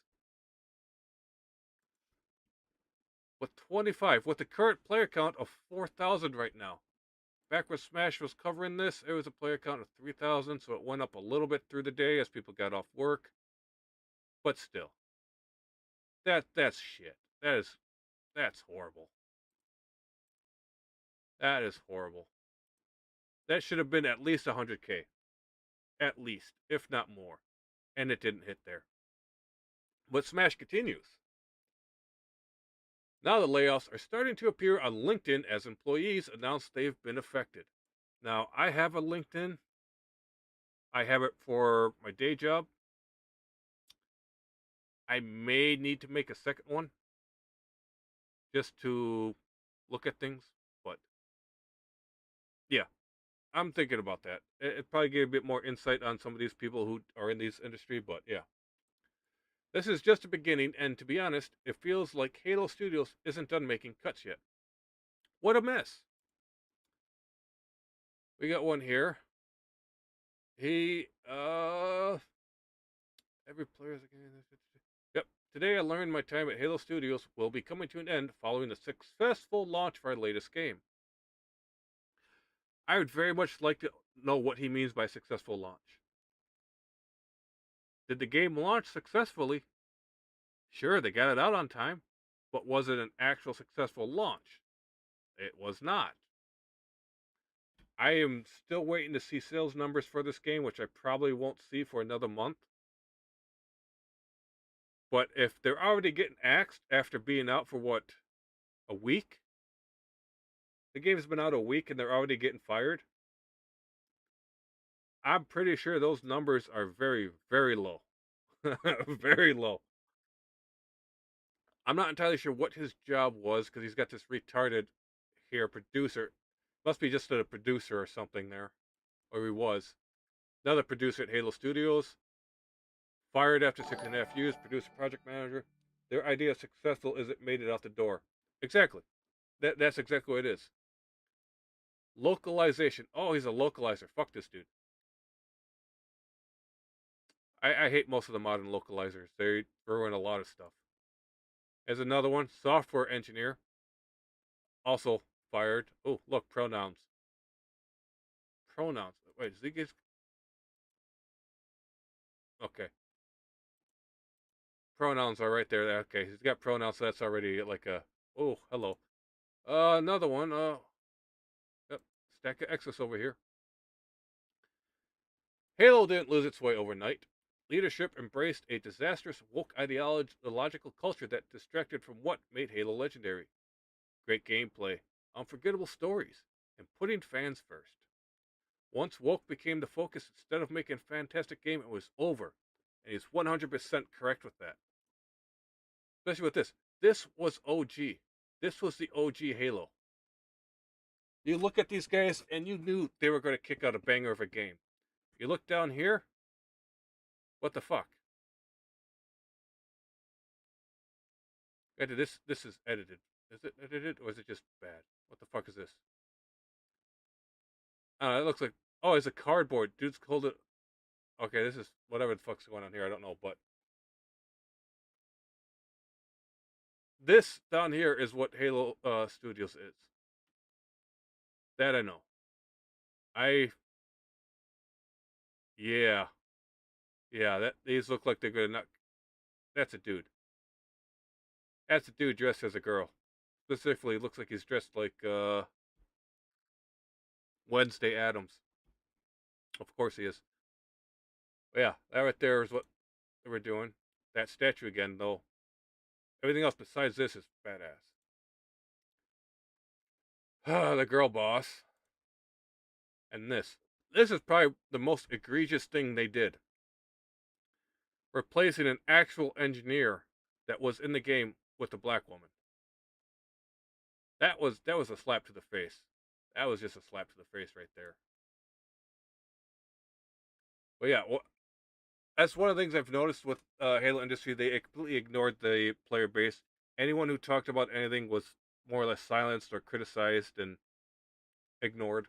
With 25, with the current player count of 4,000 right now. Back when Smash was covering this, it was a player count of 3,000, so it went up a little bit through the day as people got off work. But still. That's shit. That's horrible. That is horrible. That should have been at least 100K. At least, if not more. And it didn't hit there. But Smash continues. Now the layoffs are starting to appear on LinkedIn as employees announce they've been affected. Now, I have a LinkedIn. I have it for my day job. I may need to make a second one just to look at things, but yeah. I'm thinking about that. It probably gave a bit more insight on some of these people who are in this industry, but yeah. This is just a beginning, and to be honest, it feels like Halo Studios isn't done making cuts yet. What a mess. We got one here. Every player is a game. Yep. Today I learned my time at Halo Studios will be coming to an end following the successful launch of our latest game. I would very much like to know what he means by successful launch. Did the game launch successfully? Sure, they got it out on time, but was it an actual successful launch? It was not. I am still waiting to see sales numbers for this game, which I probably won't see for another month. But if they're already getting axed after being out for what, a week? The game's been out a week and they're already getting fired. I'm pretty sure those numbers are very, very low. Very low. I'm not entirely sure what his job was because he's got this retarded here producer. Must be just a producer or something there. Or he was. Another producer at Halo Studios. Fired after 6.5 years, producer, project manager. Their idea of successful is it made it out the door. Exactly. That's exactly what it is. Localization. Oh, he's a localizer. Fuck this dude. I hate most of the modern localizers. They ruin a lot of stuff. There's another one. Software engineer. Also fired. Oh, look, pronouns. Pronouns. Wait, does he get... Okay. Pronouns are right there. Okay, he's got pronouns, so that's already like a... Oh, hello. Another one. Yep, stack of Exos over here. Halo didn't lose its way overnight. Leadership embraced a disastrous woke ideological culture that distracted from what made Halo legendary. Great gameplay, unforgettable stories, and putting fans first. Once woke became the focus instead of making a fantastic game, it was over. And he's 100% correct with that. Especially with this. This was OG. This was the OG Halo. You look at these guys and you knew they were going to kick out a banger of a game. You look down here. What the fuck? This is edited. Is it edited or is it just bad? What the fuck is this? It looks like... Oh, it's a cardboard. Dude's called it... Okay, this is whatever the fuck's going on here. I don't know, but... This down here is what Halo Studios is. That I know. Yeah. Yeah, these look like they're gonna not... That's a dude. That's a dude dressed as a girl. Specifically, looks like he's dressed like Wednesday Addams. Of course he is. But yeah, that right there is what they were doing. That statue again, though. Everything else besides this is badass. The girl boss. And this. This is probably the most egregious thing they did. Replacing an actual engineer that was in the game with a black woman. That was a slap to the face. That was just a slap to the face right there. But yeah, well, that's one of the things I've noticed with Halo Industry. They completely ignored the player base. Anyone who talked about anything was more or less silenced or criticized and ignored.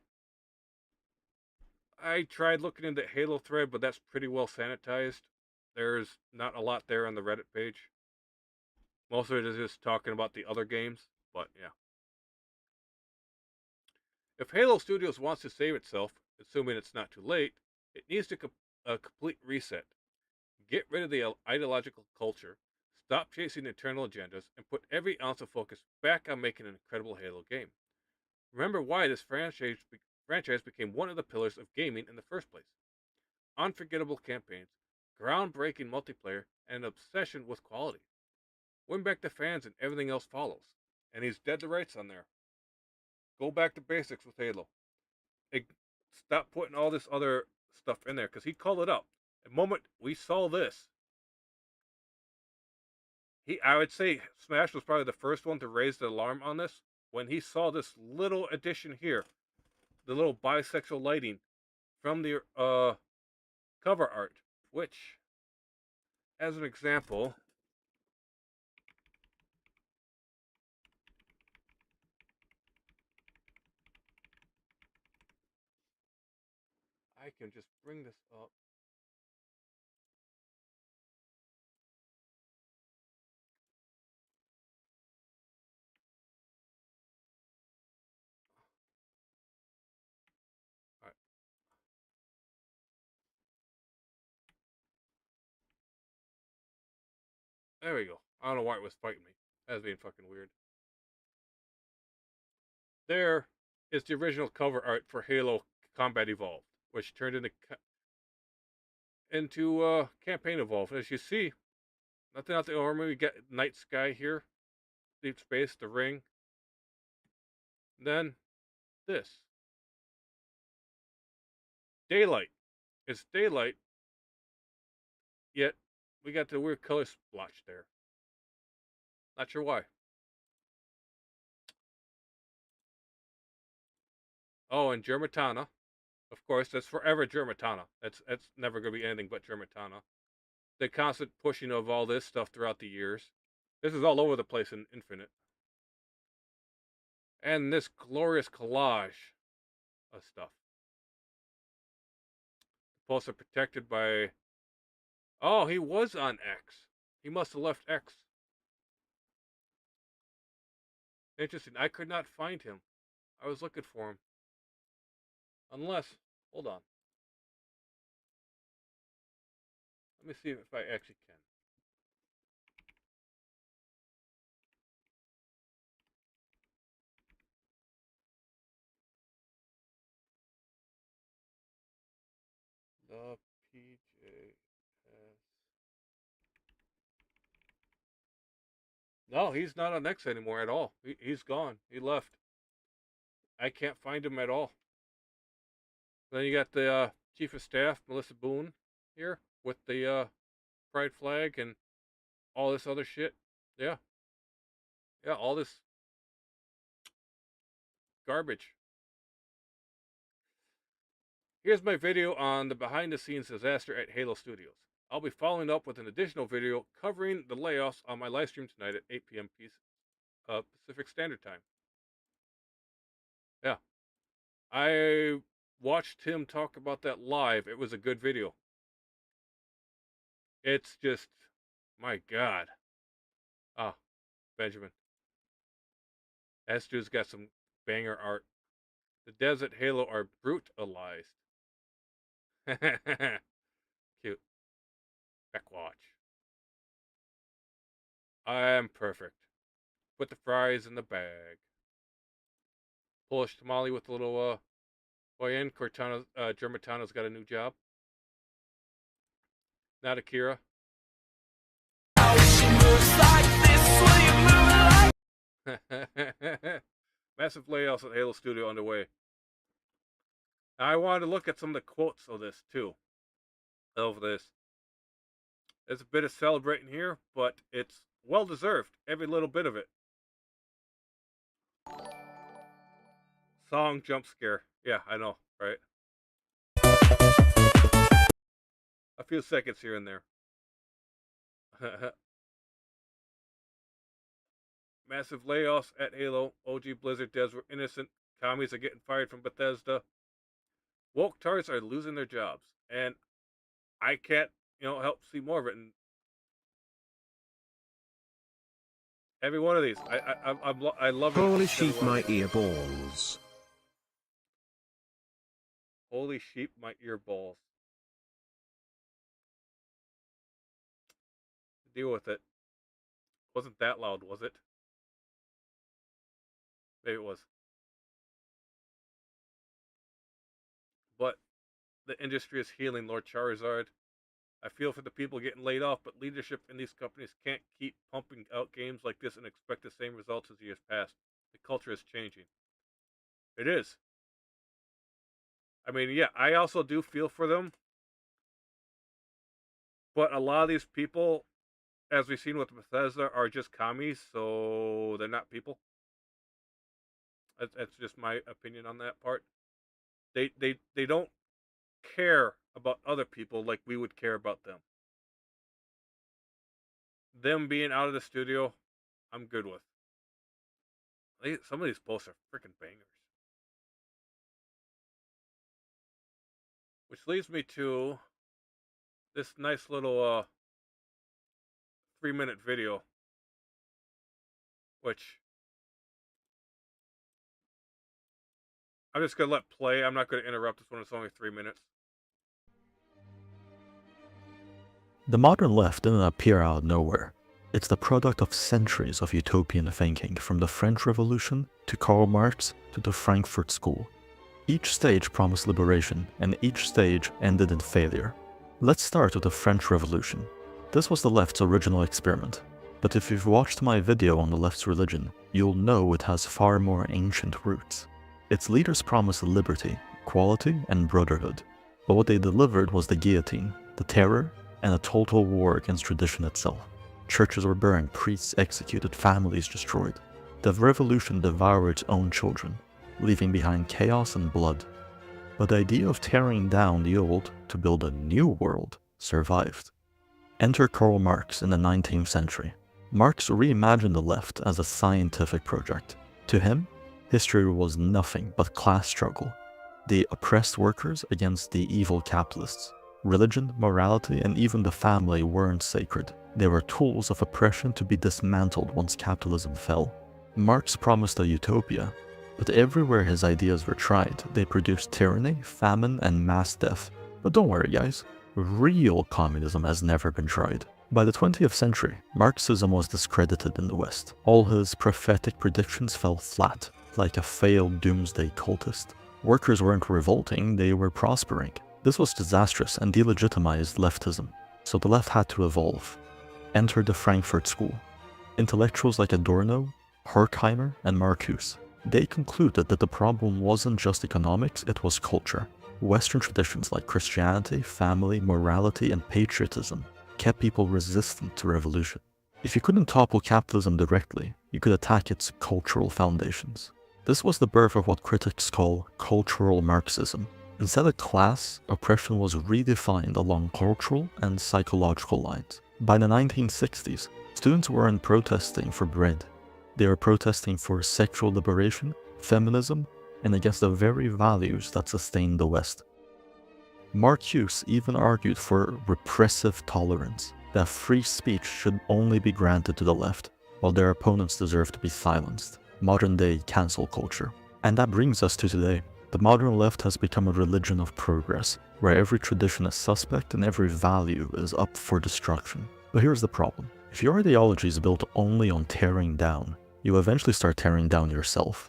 I tried looking into Halo thread, but that's pretty well sanitized. There's not a lot there on the Reddit page. Most of it is just talking about the other games, but yeah. If Halo Studios wants to save itself, assuming it's not too late, it needs to a complete reset. Get rid of the ideological culture, stop chasing internal agendas, and put every ounce of focus back on making an incredible Halo game. Remember why this franchise became one of the pillars of gaming in the first place. Unforgettable campaigns, groundbreaking multiplayer, and an obsession with quality. Win back the fans and everything else follows. And he's dead to rights on there. Go back to basics with Halo. Stop putting all this other stuff in there, because he called it out. The moment we saw this, I would say Smash was probably the first one to raise the alarm on this. When he saw this little addition here, the little bisexual lighting from the cover art, which, as an example, I can just bring this up. All right. There we go. I don't know why it was fighting me. That was being fucking weird. There is the original cover art for Halo Combat Evolved, which turned into Campaign Evolved. As you see, nothing out the ordinary. We get Night Sky here, Deep Space, the Ring. Then this. Daylight. It's daylight, yet we got the weird color splotch there. Not sure why. Oh, and Germatana. Of course, that's forever Germatana. That's never going to be anything but Germatana. The constant pushing of all this stuff throughout the years. This is all over the place in Infinite. And this glorious collage of stuff. The posts are protected by... Oh, he was on X. He must have left X. Interesting. I could not find him. I was looking for him. Unless... Hold on. Let me see if I actually can. The PJS. No, he's not on X anymore at all. He's gone. He left. I can't find him at all. Then you got the Chief of Staff, Melissa Boone, here with the pride flag and all this other shit. Yeah. Yeah, all this garbage. Here's my video on the behind-the-scenes disaster at Halo Studios. I'll be following up with an additional video covering the layoffs on my live stream tonight at 8 p.m. Pacific Standard Time. Yeah. I watched him talk about that live. It was a good video. It's just, my God. Ah, Benjamin. That dude's got some banger art. The devs at Halo are brutalized. Cute. Backwatch. I am perfect. Put the fries in the bag. Polish tamale with a little Boyan Cortana, Germatano's got a new job. Not Akira. Massive layoffs at Halo Studio underway. Now, I wanted to look at some of the quotes of this too. Of this. There's a bit of celebrating here, but it's well deserved. Every little bit of it. Song jump scare. Yeah, I know, right? A few seconds here and there. Massive layoffs at Halo. OG Blizzard devs were innocent. Commies are getting fired from Bethesda. Woke tards are losing their jobs. And I can't, help see more of it. And every one of these. I love it. Holy sheep, my ear balls. Holy sheep, my ear balls. Deal with it. Wasn't that loud, was it? Maybe it was. But the industry is healing, Lord Charizard. I feel for the people getting laid off, but leadership in these companies can't keep pumping out games like this and expect the same results as years past. The culture is changing. It is. I mean, yeah, I also do feel for them. But a lot of these people, as we've seen with Bethesda, are just commies, so they're not people. That's just my opinion on that part. They don't care about other people like we would care about them. Them being out of the studio, I'm good with. Some of these posts are freaking bangers. Which leads me to this nice little 3-minute video, which I'm just gonna let play. I'm not gonna interrupt this one. It's only 3 minutes. The modern left didn't appear out of nowhere. It's the product of centuries of utopian thinking, from the French Revolution to Karl Marx to the Frankfurt School. Each stage promised liberation, and each stage ended in failure. Let's start with the French Revolution. This was the left's original experiment, but if you've watched my video on the left's religion, you'll know it has far more ancient roots. Its leaders promised liberty, equality, and brotherhood, but what they delivered was the guillotine, the terror, and a total war against tradition itself. Churches were burned, priests executed, families destroyed. The revolution devoured its own children, leaving behind chaos and blood. But the idea of tearing down the old to build a new world survived. Enter Karl Marx in the 19th century. Marx reimagined the left as a scientific project. To him, history was nothing but class struggle. The oppressed workers against the evil capitalists. Religion, morality, and even the family weren't sacred. They were tools of oppression to be dismantled once capitalism fell. Marx promised a utopia, but everywhere his ideas were tried, they produced tyranny, famine, and mass death. But don't worry guys, real communism has never been tried. By the 20th century, Marxism was discredited in the West. All his prophetic predictions fell flat, like a failed doomsday cultist. Workers weren't revolting, they were prospering. This was disastrous and delegitimized leftism, so the left had to evolve. Enter the Frankfurt School. Intellectuals like Adorno, Horkheimer, and Marcuse. They concluded that the problem wasn't just economics, it was culture. Western traditions like Christianity, family, morality, and patriotism kept people resistant to revolution. If you couldn't topple capitalism directly, you could attack its cultural foundations. This was the birth of what critics call cultural Marxism. Instead of class, oppression was redefined along cultural and psychological lines. By the 1960s, students weren't protesting for bread. They were protesting for sexual liberation, feminism, and against the very values that sustained the West. Marcuse even argued for repressive tolerance, that free speech should only be granted to the left, while their opponents deserve to be silenced. Modern-day cancel culture. And that brings us to today. The modern left has become a religion of progress, where every tradition is suspect and every value is up for destruction. But here's the problem. If your ideology is built only on tearing down, you eventually start tearing down yourself.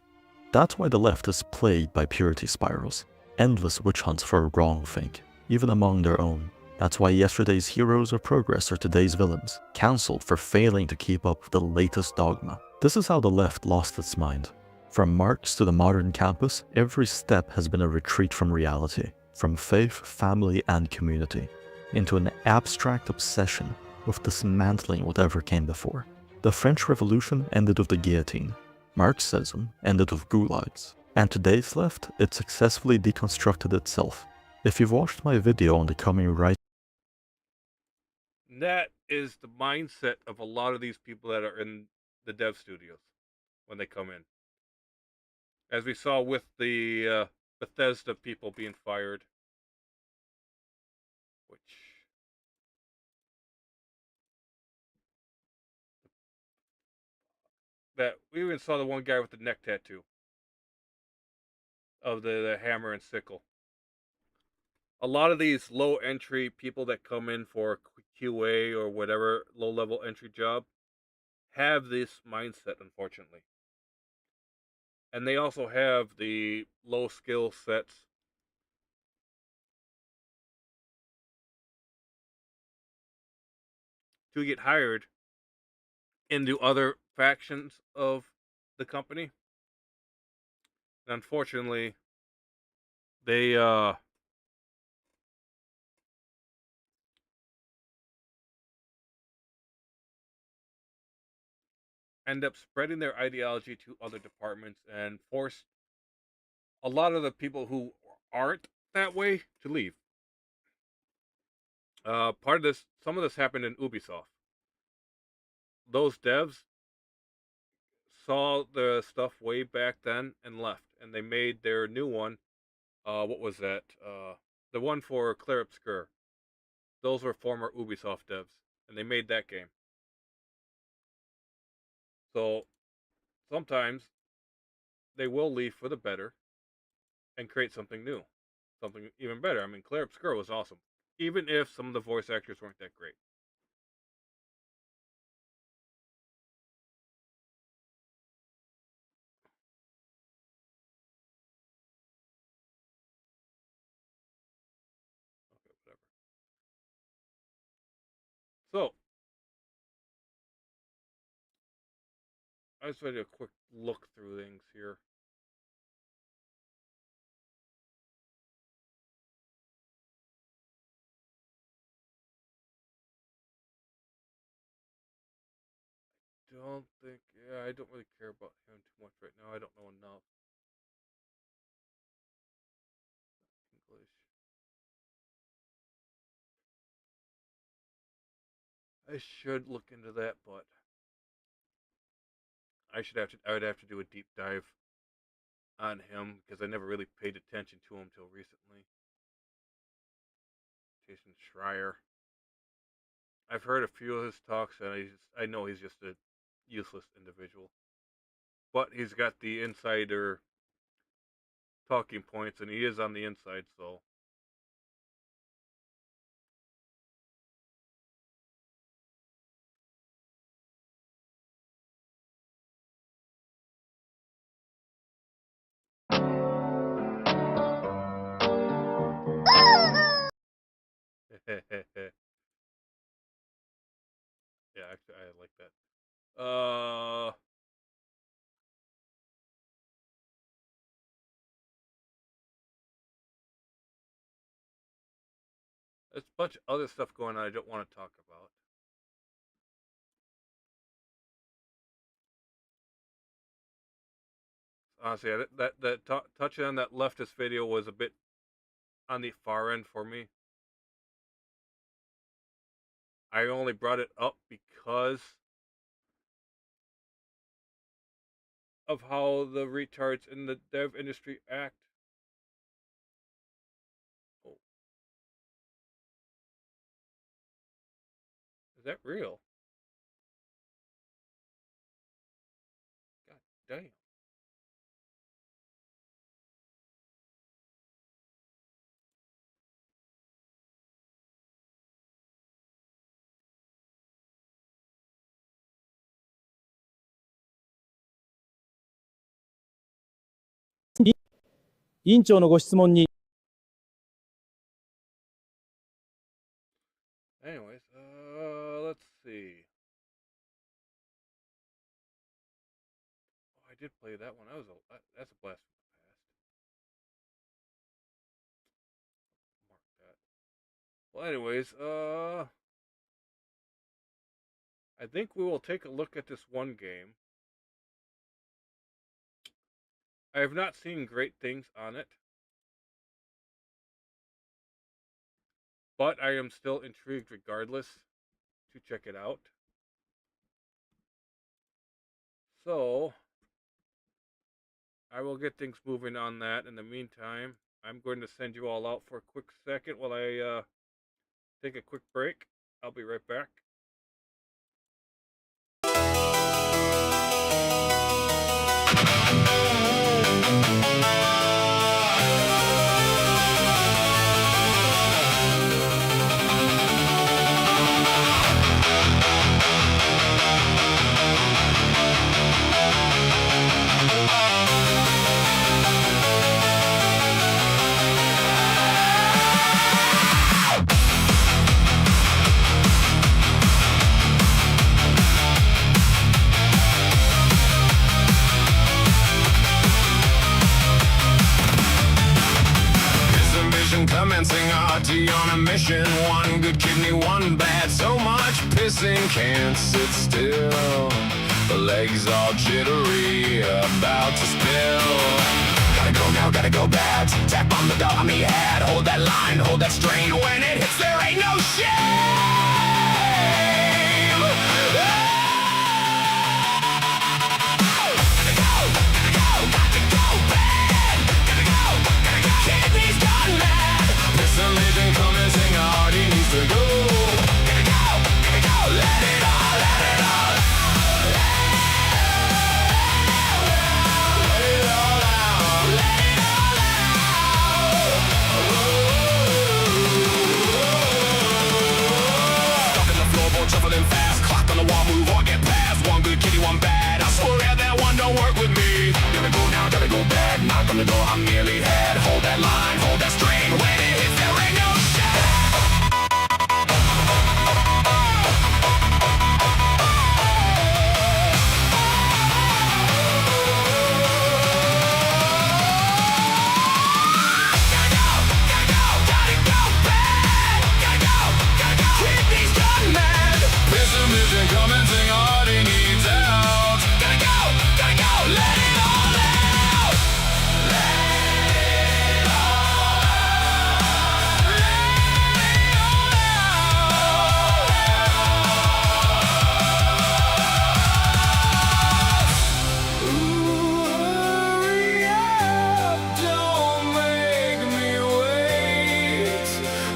That's why the left is plagued by purity spirals, endless witch hunts for wrongthink, even among their own. That's why yesterday's heroes of progress are today's villains, cancelled for failing to keep up with the latest dogma. This is how the left lost its mind. From Marx to the modern campus, every step has been a retreat from reality, from faith, family, and community, into an abstract obsession with dismantling whatever came before. The French Revolution ended with the guillotine. Marxism ended with gulags. And today's left, it successfully deconstructed itself. If you've watched my video on the coming right, That is the mindset of a lot of these people that are in the dev studios when they come in. As we saw with the Bethesda people being fired, which that we even saw the one guy with the neck tattoo of the hammer and sickle. A lot of these low entry people that come in for QA or whatever low level entry job have this mindset, unfortunately. And they also have the low skill sets to get hired into other factions of the company. And unfortunately, they end up spreading their ideology to other departments and force a lot of the people who aren't that way to leave. Part of this, some of this happened in Ubisoft. Those devs saw the stuff way back then and left, and they made their new one. What was that? The one for Clair Obscur. Those were former Ubisoft devs, and they made that game. So sometimes they will leave for the better and create something new, something even better. I mean, Clair Obscur was awesome, even if some of the voice actors weren't that great. Okay, whatever. So, I just want to do a quick look through things here. I don't really care about him too much right now. I don't know enough English. I should look into that, but I would have to do a deep dive on him because I never really paid attention to him till recently. Jason Schreier. I've heard a few of his talks, and I know he's just a useless individual. But he's got the insider talking points, and he is on the inside, so. Yeah, actually, I like that. There's a bunch of other stuff going on I don't want to talk about. Honestly, touching on that leftist video was a bit on the far end for me. I only brought it up because of how the retards in the dev industry act. Oh. Is that real? God damn. Anyways, let's see. Oh, I did play that one. That's a blast from the past. Mark that. Well, anyways, I think we will take a look at this one game. I have not seen great things on it, but I am still intrigued regardless to check it out. So, I will get things moving on that. In the meantime, I'm going to send you all out for a quick second while I take a quick break. I'll be right back. Commencing RT on a mission. One good kidney, one bad. So much pissing, can't sit still. The legs all jittery, about to spill. Gotta go now. now, gotta go bad. Tap on the dummy head, hold that line, hold that strain. When it hits, there ain't no shame. Kidneys gone mad. Listen, legend, come and sing out. He needs to go. Gotta go, let it all, let it all. Let it all out. Let it all out. Stuck in the floorboard, shuffling fast. Clock on the wall, move or get past. One good kitty, one bad. I swear that one don't work with me. Gotta go now, gotta go back. Knock on the door, I'm nearly had. Hold that line, hold that string. When it hits, there ain't no pessimism, come and sing all he needs out. Gotta go, let it all out. Let it all out. Let it all out. Ooh, hurry up, don't make me wait.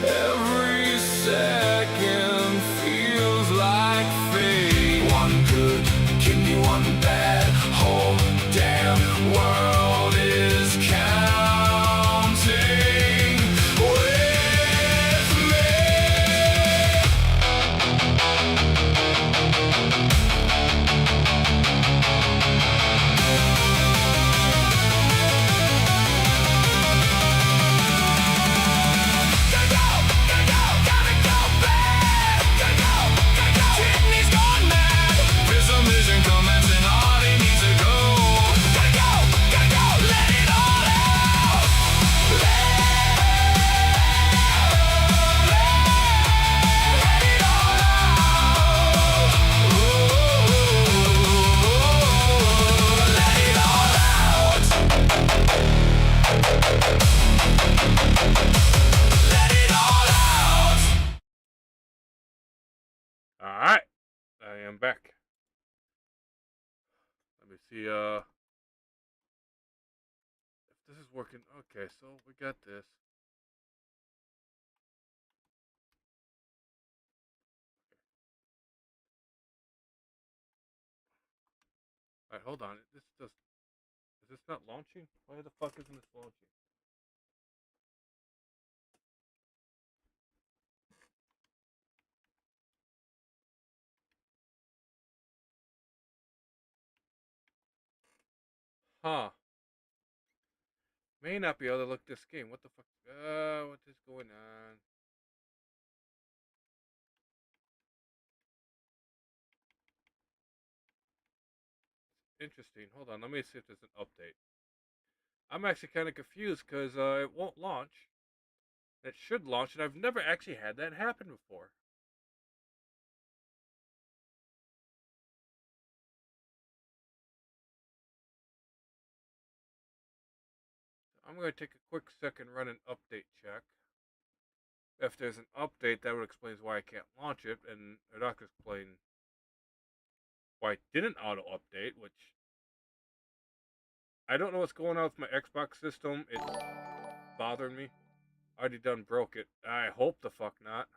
Every second feels like fate. One good, give me one bad. Whole damn world is counting with me. Gotta go bad. Gotta go. Kidneys gone mad. Pessimism, come and sing all he needs to go. Gotta go, let it all out. Let it all out. Let it all out. Let it all out. Alright, I am back. Let me see, if this is working. Okay, so we got this. Alright, hold on. Is this not launching? Why the fuck isn't this launching? Huh. May not be able to look this game. What the fuck? What is going on? Interesting. Hold on. Let me see if there's an update. I'm actually kind of confused because it won't launch. It should launch, and I've never actually had that happen before. I'm going to take a quick second, run an update check. If there's an update, that would explain why I can't launch it, and it not explain why it didn't auto update, which I don't know what's going on with my Xbox system. It's bothering me. I already done broke it. I hope the fuck not.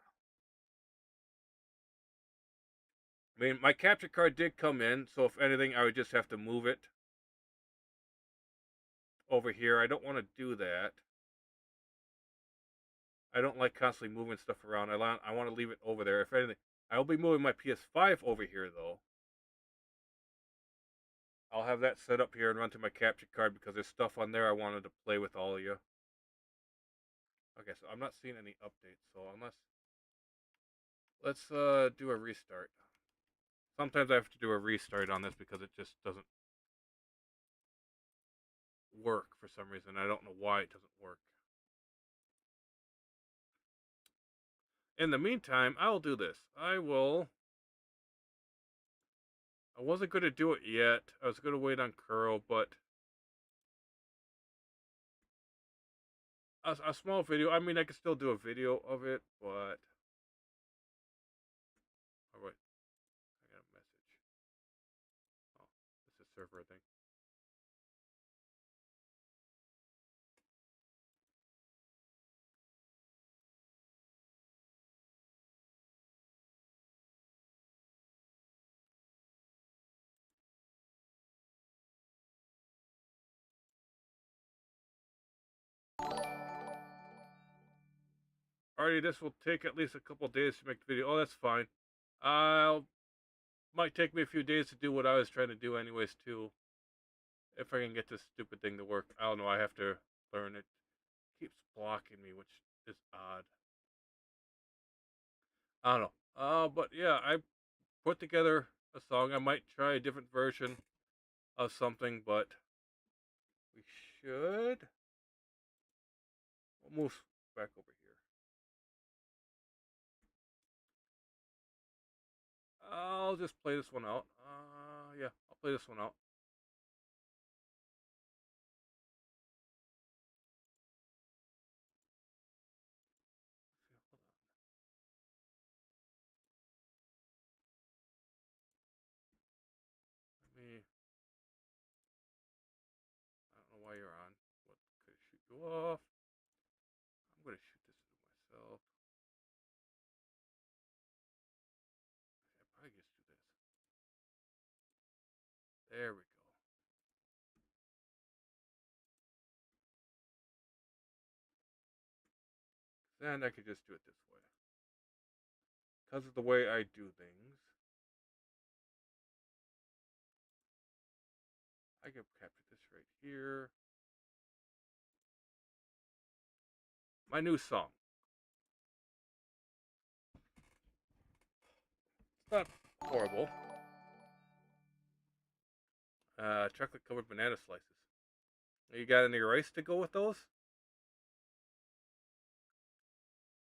I mean, my capture card did come in, so if anything, I would just have to move it over here. I don't want to do that. I don't like constantly moving stuff around. I want to leave it over there. If anything, I'll be moving my PS5 over here, though. I'll have that set up here and run to my capture card because there's stuff on there I wanted to play with all of you. Okay, so I'm not seeing any updates, so unless... Let's do a restart. Sometimes I have to do a restart on this because it just doesn't work for some reason. I don't know why it doesn't work. In the meantime, I'll do this. I wasn't going to do it yet. I was going to wait on Curl, but a small video. I mean, I could still do a video of it, but all right. I got a message. Oh, it's a server thing. Alrighty, this will take at least a couple days to make the video. Oh, that's fine. Might take me a few days to do what I was trying to do anyways, too. If I can get this stupid thing to work. I don't know, I have to learn it. It keeps blocking me, which is odd. I don't know. But yeah, I put together a song. I might try a different version of something, but we should. We'll move back over here. I'll just play this one out. Yeah, I'll play this one out. Let me. I don't know why you're on. What could shoot you off? I'm gonna shoot this into myself. I probably just do this. There we go. Then I could just do it this way. Because of the way I do things, I can capture this right here. My new song. It's not horrible. Chocolate covered banana slices. You got any rice to go with those?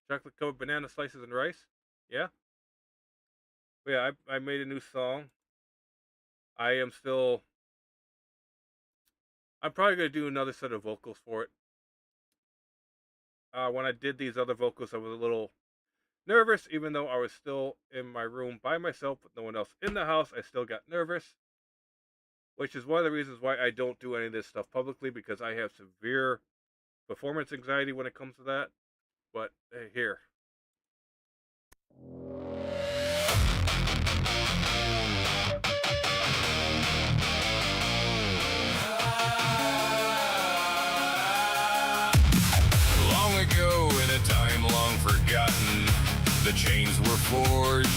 Chocolate covered banana slices and rice? Yeah? But yeah, I made a new song. I'm probably going to do another set of vocals for it. When I did these other vocals, I was a little nervous, even though I was still in my room by myself with no one else in the house. I still got nervous, which is one of the reasons why I don't do any of this stuff publicly, because I have severe performance anxiety when it comes to that. But hey, here. Long ago, in a time long forgotten, the chains were forged.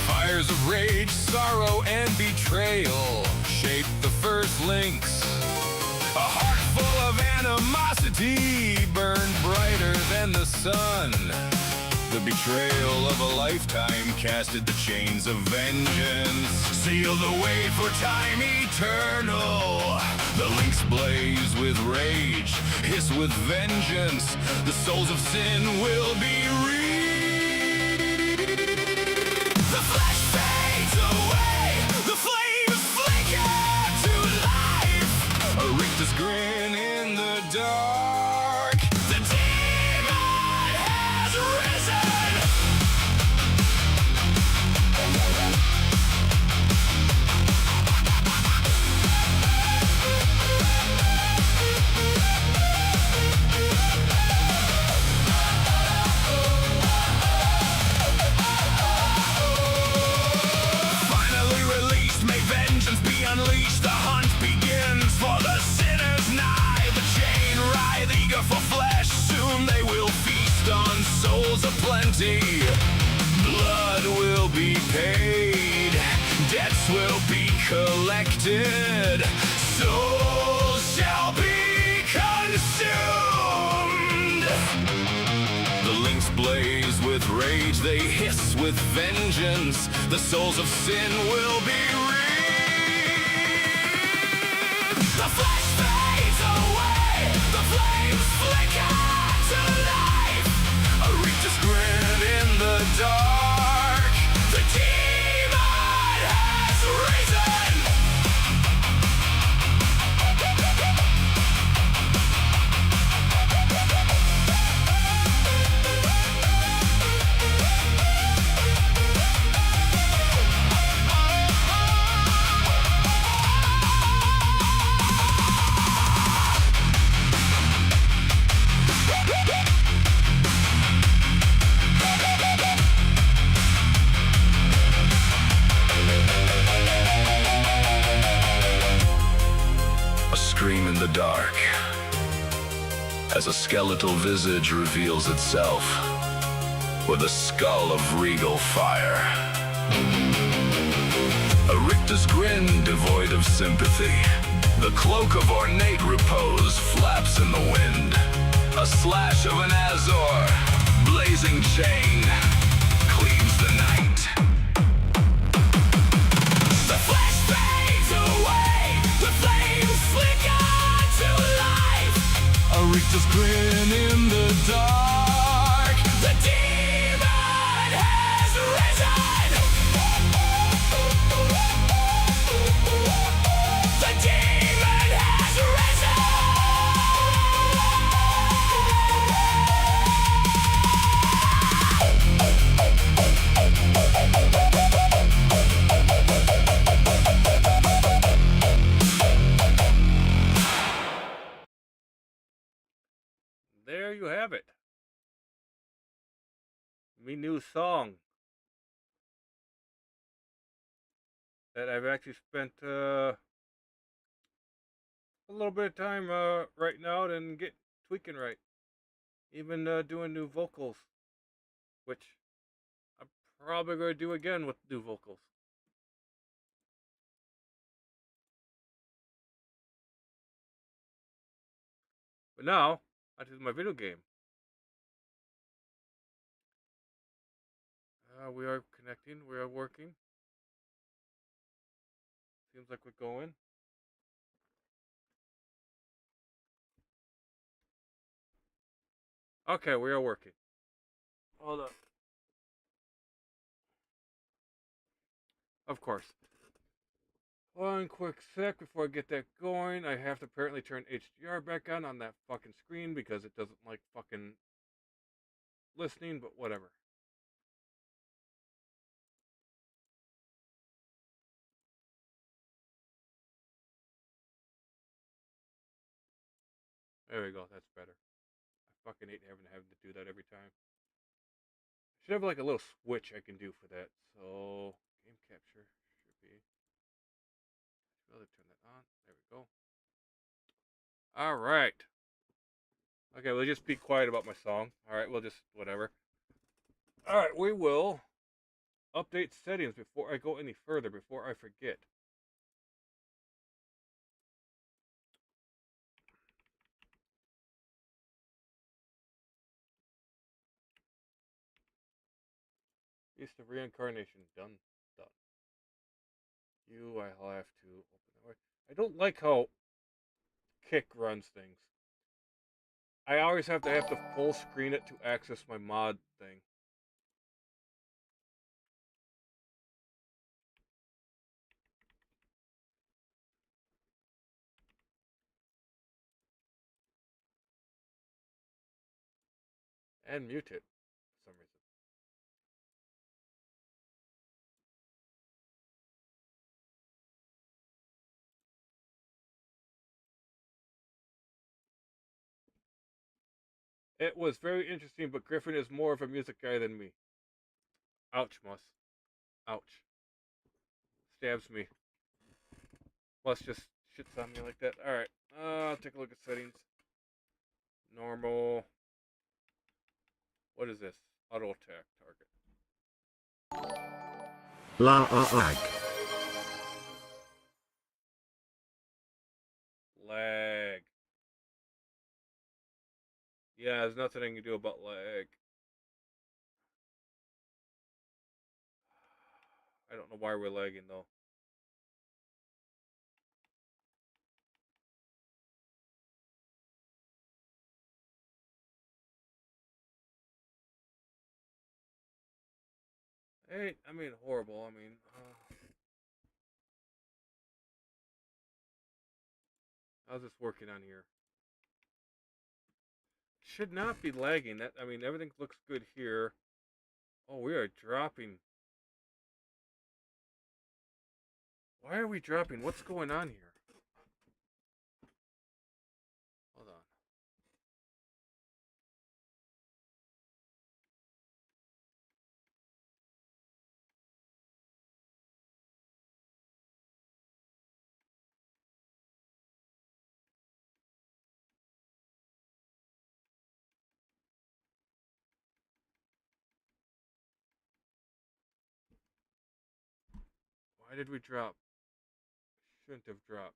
Fires of rage, sorrow, and betrayal shaped the first links. A heart full of animosity burned brighter than the sun. The betrayal of a lifetime casted the chains of vengeance, sealed the way for time eternal. The links blaze with rage, hiss with vengeance. The souls of sin will be reaped. The flesh fades away, the flames flicker to life. A rictus grin in the dark. The demon has risen. Finally released, may vengeance be unleashed. The hunt begins for the sinners nigh. The chain writhe, eager for flesh. Soon they will feast on souls aplenty. Blood will be paid, debts will be collected. Souls shall be consumed. The links blaze with rage, they hiss with vengeance. The souls of sin will be reaped. The flesh fades away, the flames flicker to life. A rictus grin in the dark. The demon has risen. the dark as a skeletal visage reveals itself with a skull of regal fire. A rictus grin devoid of sympathy. The cloak of ornate repose flaps in the wind. A slash of an azure, blazing chain, cleaves the night. The flash fades away, the flames flicker to life. A rictus grin in the dark. The demon has risen. The demon has risen. There you have it. Me new song that I've actually spent a little bit of time writing out and get tweaking right. Even doing new vocals, which I'm probably going to do again with new vocals. But now, onto my video game. We are connecting, we are working. Seems like we're going. Okay, we are working. Hold up. Of course. One quick sec before I get that going. I have to apparently turn HDR back on that fucking screen because it doesn't like fucking listening, but whatever. There we go, that's better. I fucking hate having to do that every time. Should have like a little switch I can do for that. So, game capture should be. Should be able to turn that on. There we go. Alright. Okay, we'll just be quiet about my song. Alright, we'll just, whatever. Alright, we will update settings before I go any further, before I forget. Feast of Reincarnation, done. I'll have to open it. I don't like how Kick runs things. I always have to full screen it to access my mod thing. And mute it for some reason. It was very interesting, but Griffin is more of a music guy than me. Ouch, Mus. Ouch. Stabs me. Plus just shits on me like that. Alright, I'll take a look at settings. Normal. What is this? Auto attack target. Lag. Lag. Yeah, there's nothing I can do about lag. I don't know why we're lagging though. Hey, I mean horrible. I mean, how's this working on here? Should not be lagging. That, I mean, everything looks good here. Oh, we are dropping. Why are we dropping? What's going on here? Hold on. Why did we drop? Shouldn't have dropped.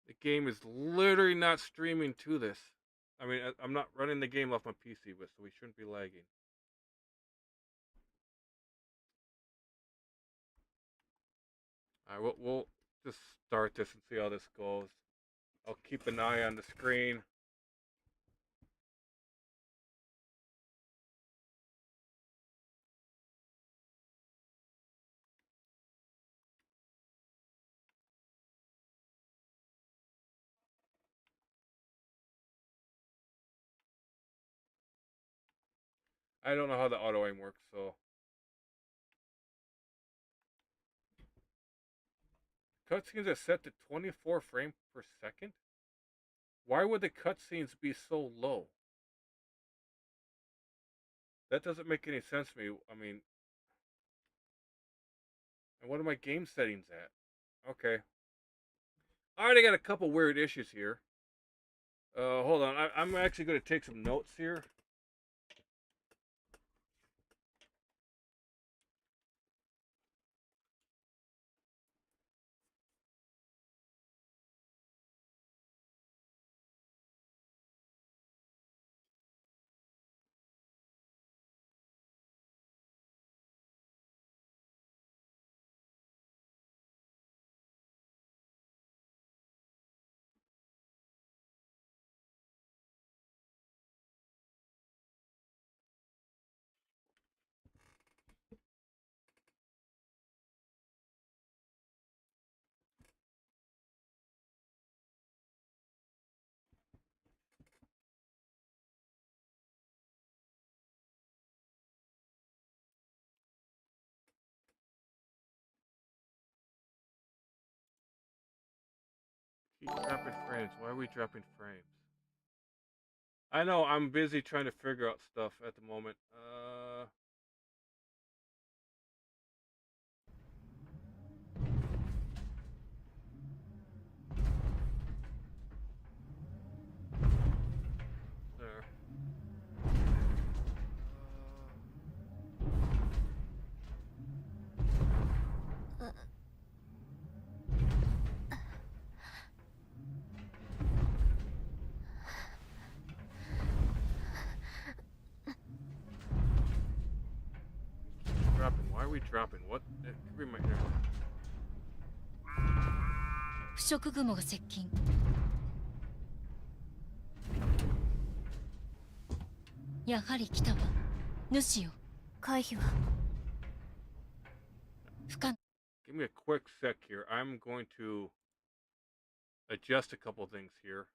The game is literally not streaming to this. I mean, I'm not running the game off my PC, but so we shouldn't be lagging. Alright, we'll just start this and see how this goes. I'll keep an eye on the screen. I don't know how the auto aim works, so. Cutscenes are set to 24 frames per second? Why would the cutscenes be so low? That doesn't make any sense to me. I mean, and what are my game settings at? Okay. I already got a couple weird issues here. Hold on. I'm actually going to take some notes here. Keep dropping frames. Why are we dropping frames? I know I'm busy trying to figure out stuff at the moment. There. Dropping. Why are we dropping? What? It could be my internet. 不織雲が接近。やはり来たわ。主よ。回避は不可能。 Give me a quick sec here. I'm going to adjust a couple things here.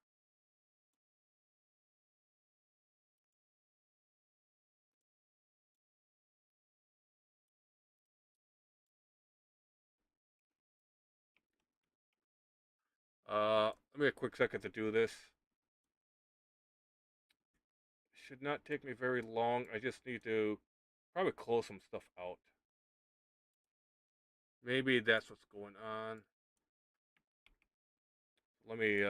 Let me a quick second to do this. Should not take me very long. I just need to probably close some stuff out. Maybe that's what's going on. Let me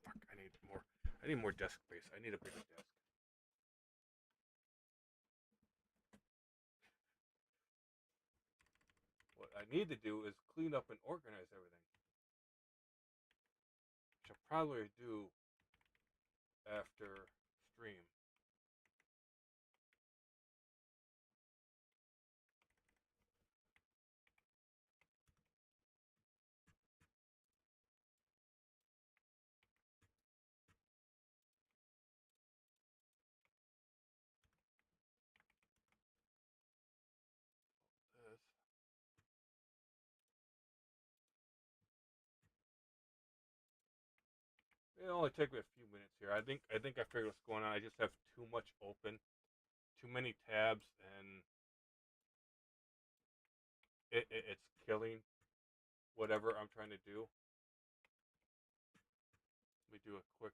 fuck, I need more desk space. I need a bigger desk. What I need to do is clean up and organize everything. Which I'll probably do after stream. This. It'll only take me a few minutes here. I think I figured what's going on. I just have too much open, too many tabs, and it's killing whatever I'm trying to do. Let me do a quick.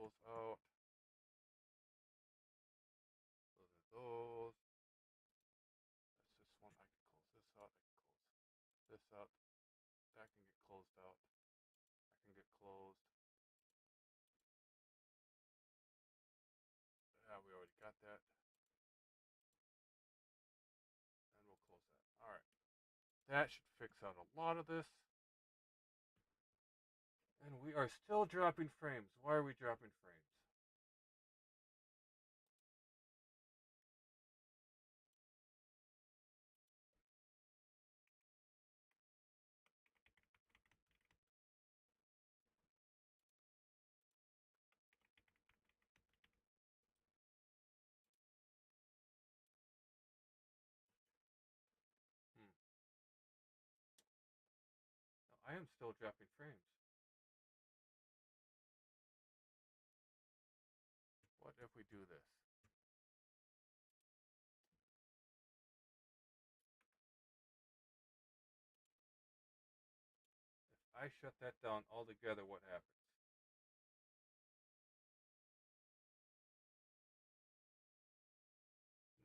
those out. Those are those. That's this one. I can close this out. I can close this out. That can get closed out. That can get closed. Yeah, we already got that. And we'll close that. Alright. That should fix out a lot of this. And we are still dropping frames. Why are we dropping frames? No, I am still dropping frames. What if we do this? If I shut that down altogether, what happens?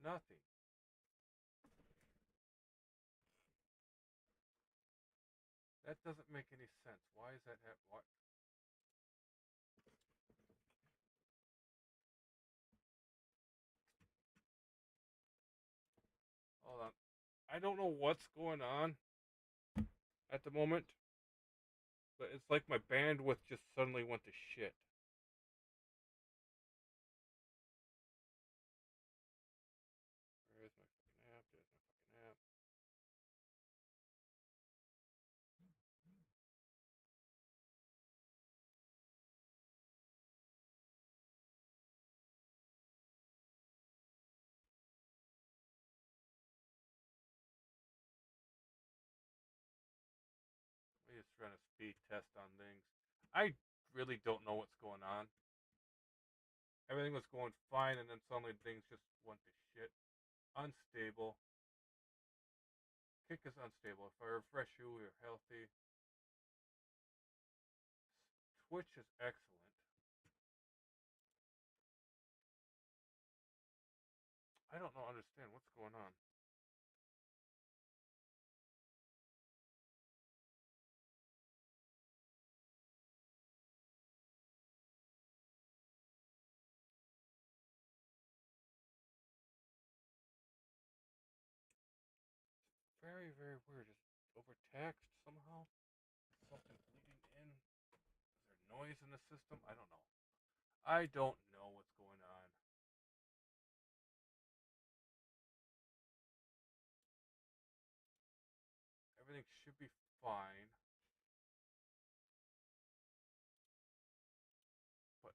Nothing. That doesn't make any sense. Why is that happening? What? Hold on. I don't know what's going on at the moment, but it's like my bandwidth just suddenly went to shit. Where is my fucking app? There's my fucking app. We just run a speed test on things. I really don't know what's going on. Everything was going fine, and then suddenly things just went to shit. Unstable. Kick is unstable. If I refresh you, we're healthy. Twitch is excellent. I don't know, understand what's going on. Very, very weird. Is it overtaxed somehow? Is something bleeding in? Is there noise in the system? I don't know. I don't know what's going on. Everything should be fine. But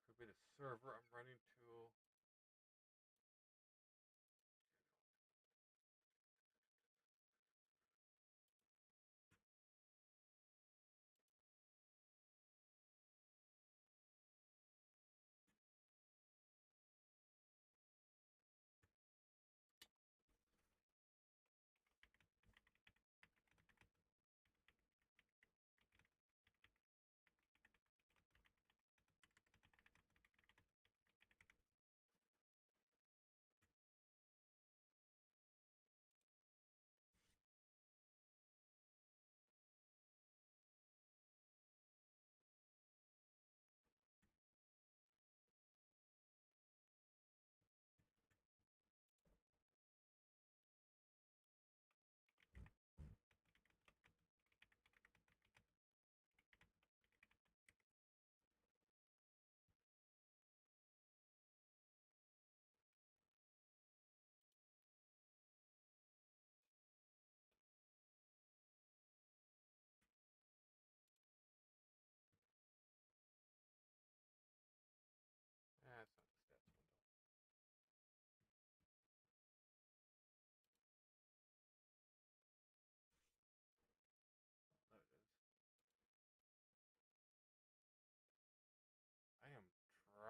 could be the server I'm running to.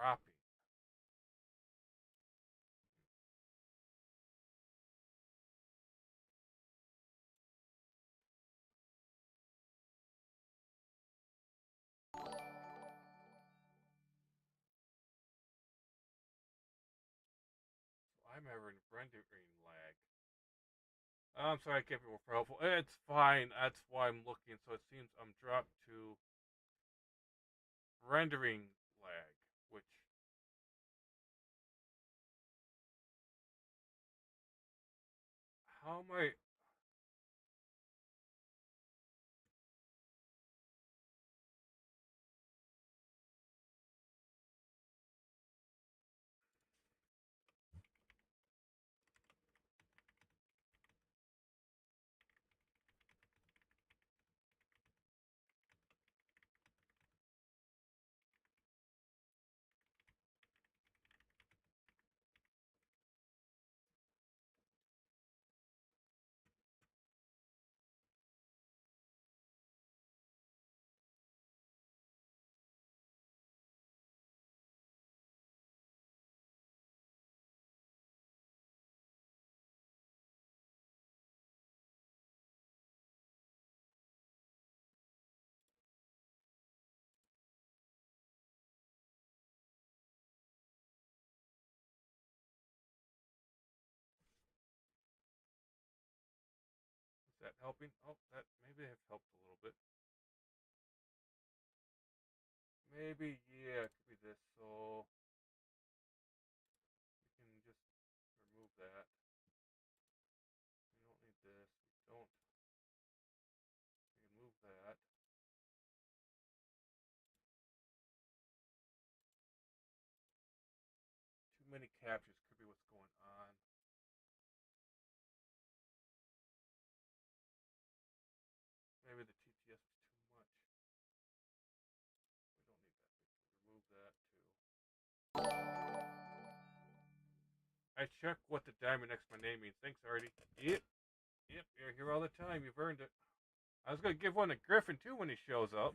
dropping. I'm having rendering lag. I'm sorry I can't be more helpful. It's fine. That's why I'm looking. So it seems I'm dropped to rendering lag, which how am I? Is that helping? Oh, that maybe have helped a little bit. Maybe yeah, it could be this. So we can just remove that. We don't need this. We don't. Remove that. Too many captures could be what's going on. Maybe the TTS was too much. We don't need that. We can remove that too. I check what the diamond next to my name means. Thanks, Artie. Yep. Yep, you're here all the time. You've earned it. I was gonna give one to Griffin too when he shows up.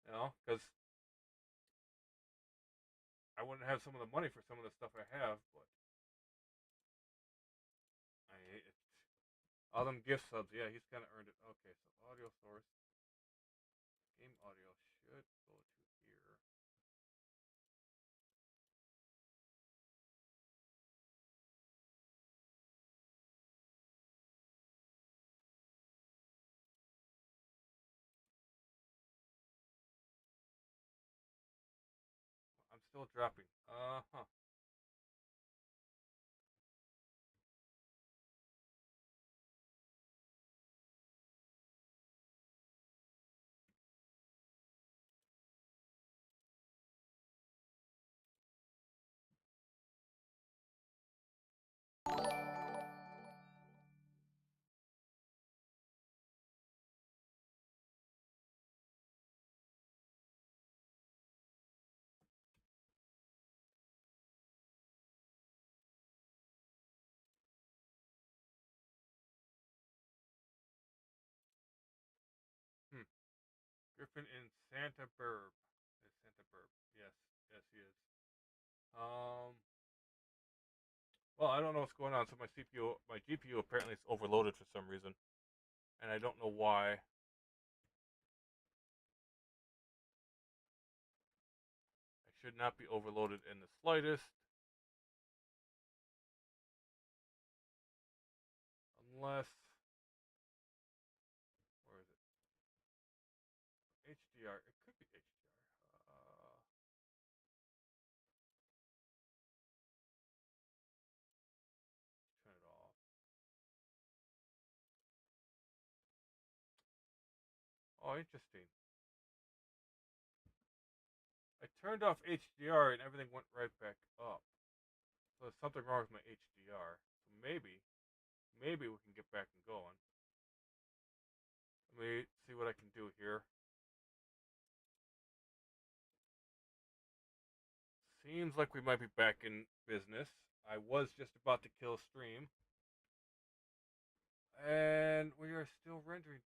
You know, because I wouldn't have some of the money for some of the stuff I have, but all them gift subs. Yeah, he's kind of earned it. Okay, so audio source, game audio should go to here. I'm still dropping. Huh. Hmm. Griffin in Santa Burb. Santa Burb. Yes, yes, he is. Um. Well, I don't know what's going on. So my GPU apparently is overloaded for some reason, and I don't know why. I should not be overloaded in the slightest, unless where is it? HDR. It could be HDR. Turn it off. Oh, interesting. I turned off HDR and everything went right back up. So there's something wrong with my HDR. So maybe we can get back and going. Let me see what I can do here. Seems like we might be back in business. I was just about to kill stream. And we are still rendering.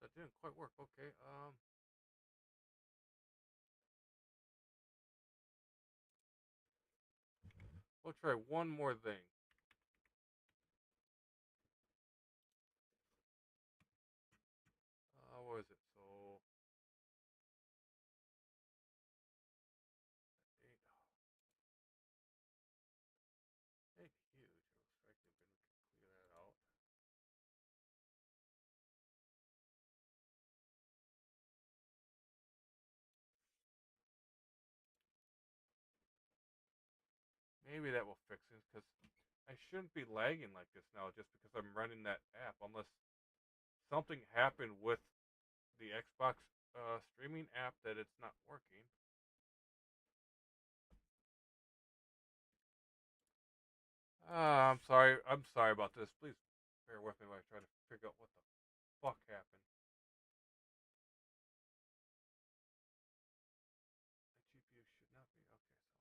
that didn't quite work. Okay, we'll try one more thing. What is it? So, ain't, ain't huge. It'll strike me, but we can clear that out. Maybe that will fix it, because I shouldn't be lagging like this now just because I'm running that app, unless something happened with the Xbox streaming app that it's not working. I'm sorry. I'm sorry about this. Please bear with me while I try to figure out what the fuck happened. The GPU should not be. Okay, so.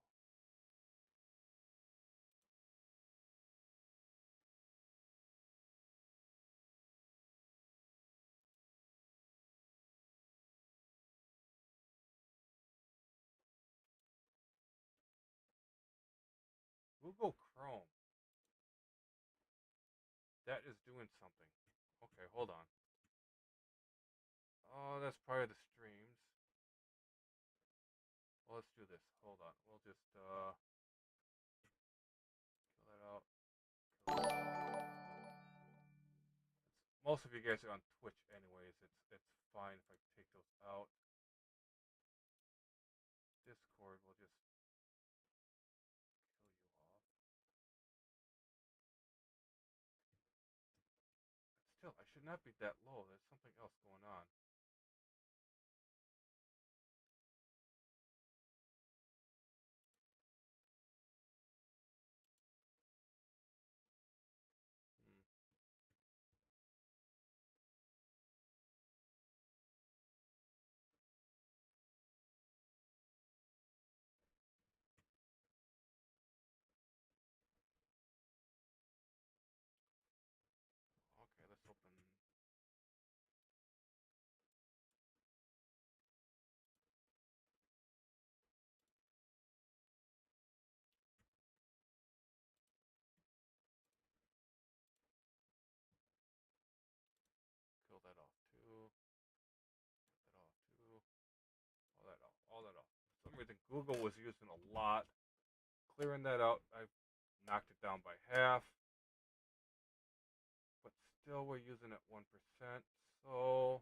Google Chrome. That is doing something. Okay, hold on. Oh, that's probably the streams. Well, let's do this. Hold on. We'll just kill that out. Most of you guys are on Twitch anyways. It's fine if I take those out. Discord will just kill you off. But still, I should not be that low. There's something else going on. Hmm. Okay, let's open. Kill that off too. Kill that off too. All that off. All that off. For some reason, Google was using a lot. Clearing that out, I knocked it down by half. But still, we're using it 1%. So,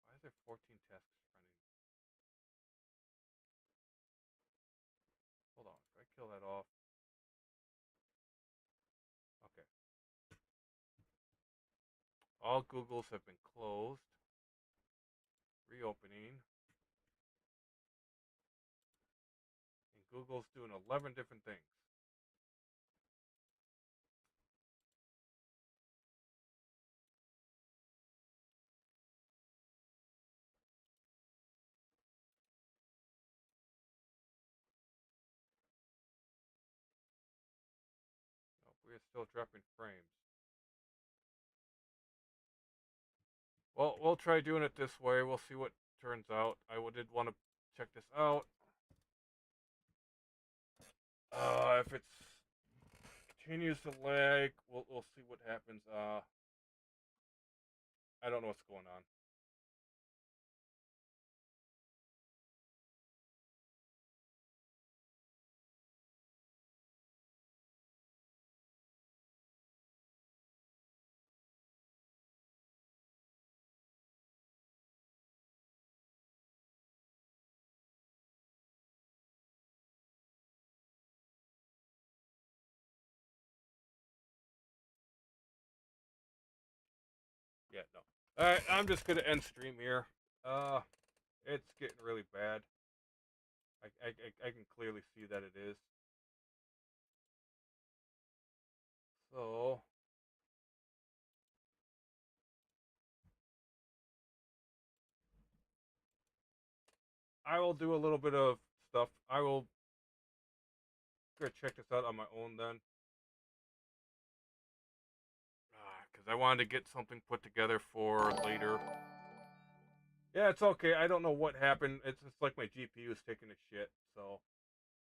why is there 14 tasks running? Hold on. If I kill that off. Okay. All Googles have been closed. Reopening. And Google's doing 11 different things. Nope, we're still dropping frames. Well, we'll try doing it this way. We'll see what turns out. I did want to check this out. If it continues to lag, we'll see what happens. I don't know what's going on. Yeah, no. Alright, I'm just gonna end stream here. It's getting really bad. I can clearly see that it is. So I will do a little bit of stuff. I will go check this out on my own then. because I wanted to get something put together for later. Yeah, it's okay. I don't know what happened. It's like my GPU is taking a shit, so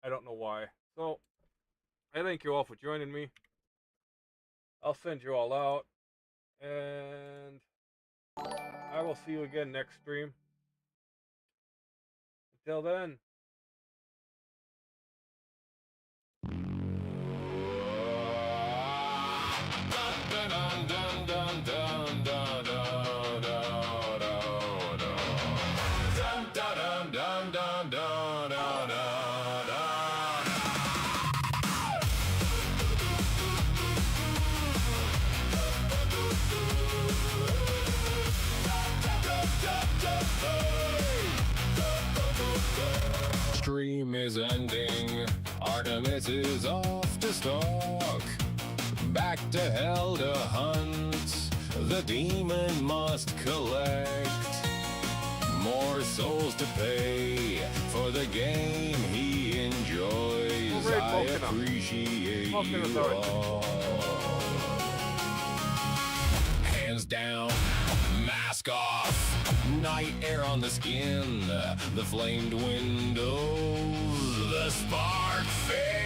I don't know why. So I thank you all for joining me. I'll send you all out, and I will see you again next stream. Until then. Stream is ending. Artemis is off to stalk. Back to hell to hunt. The demon must collect more souls to pay for the game he enjoys. Well, I appreciate you all. Hands down, mask off. Night air on the skin, the flamed windows, the spark fade.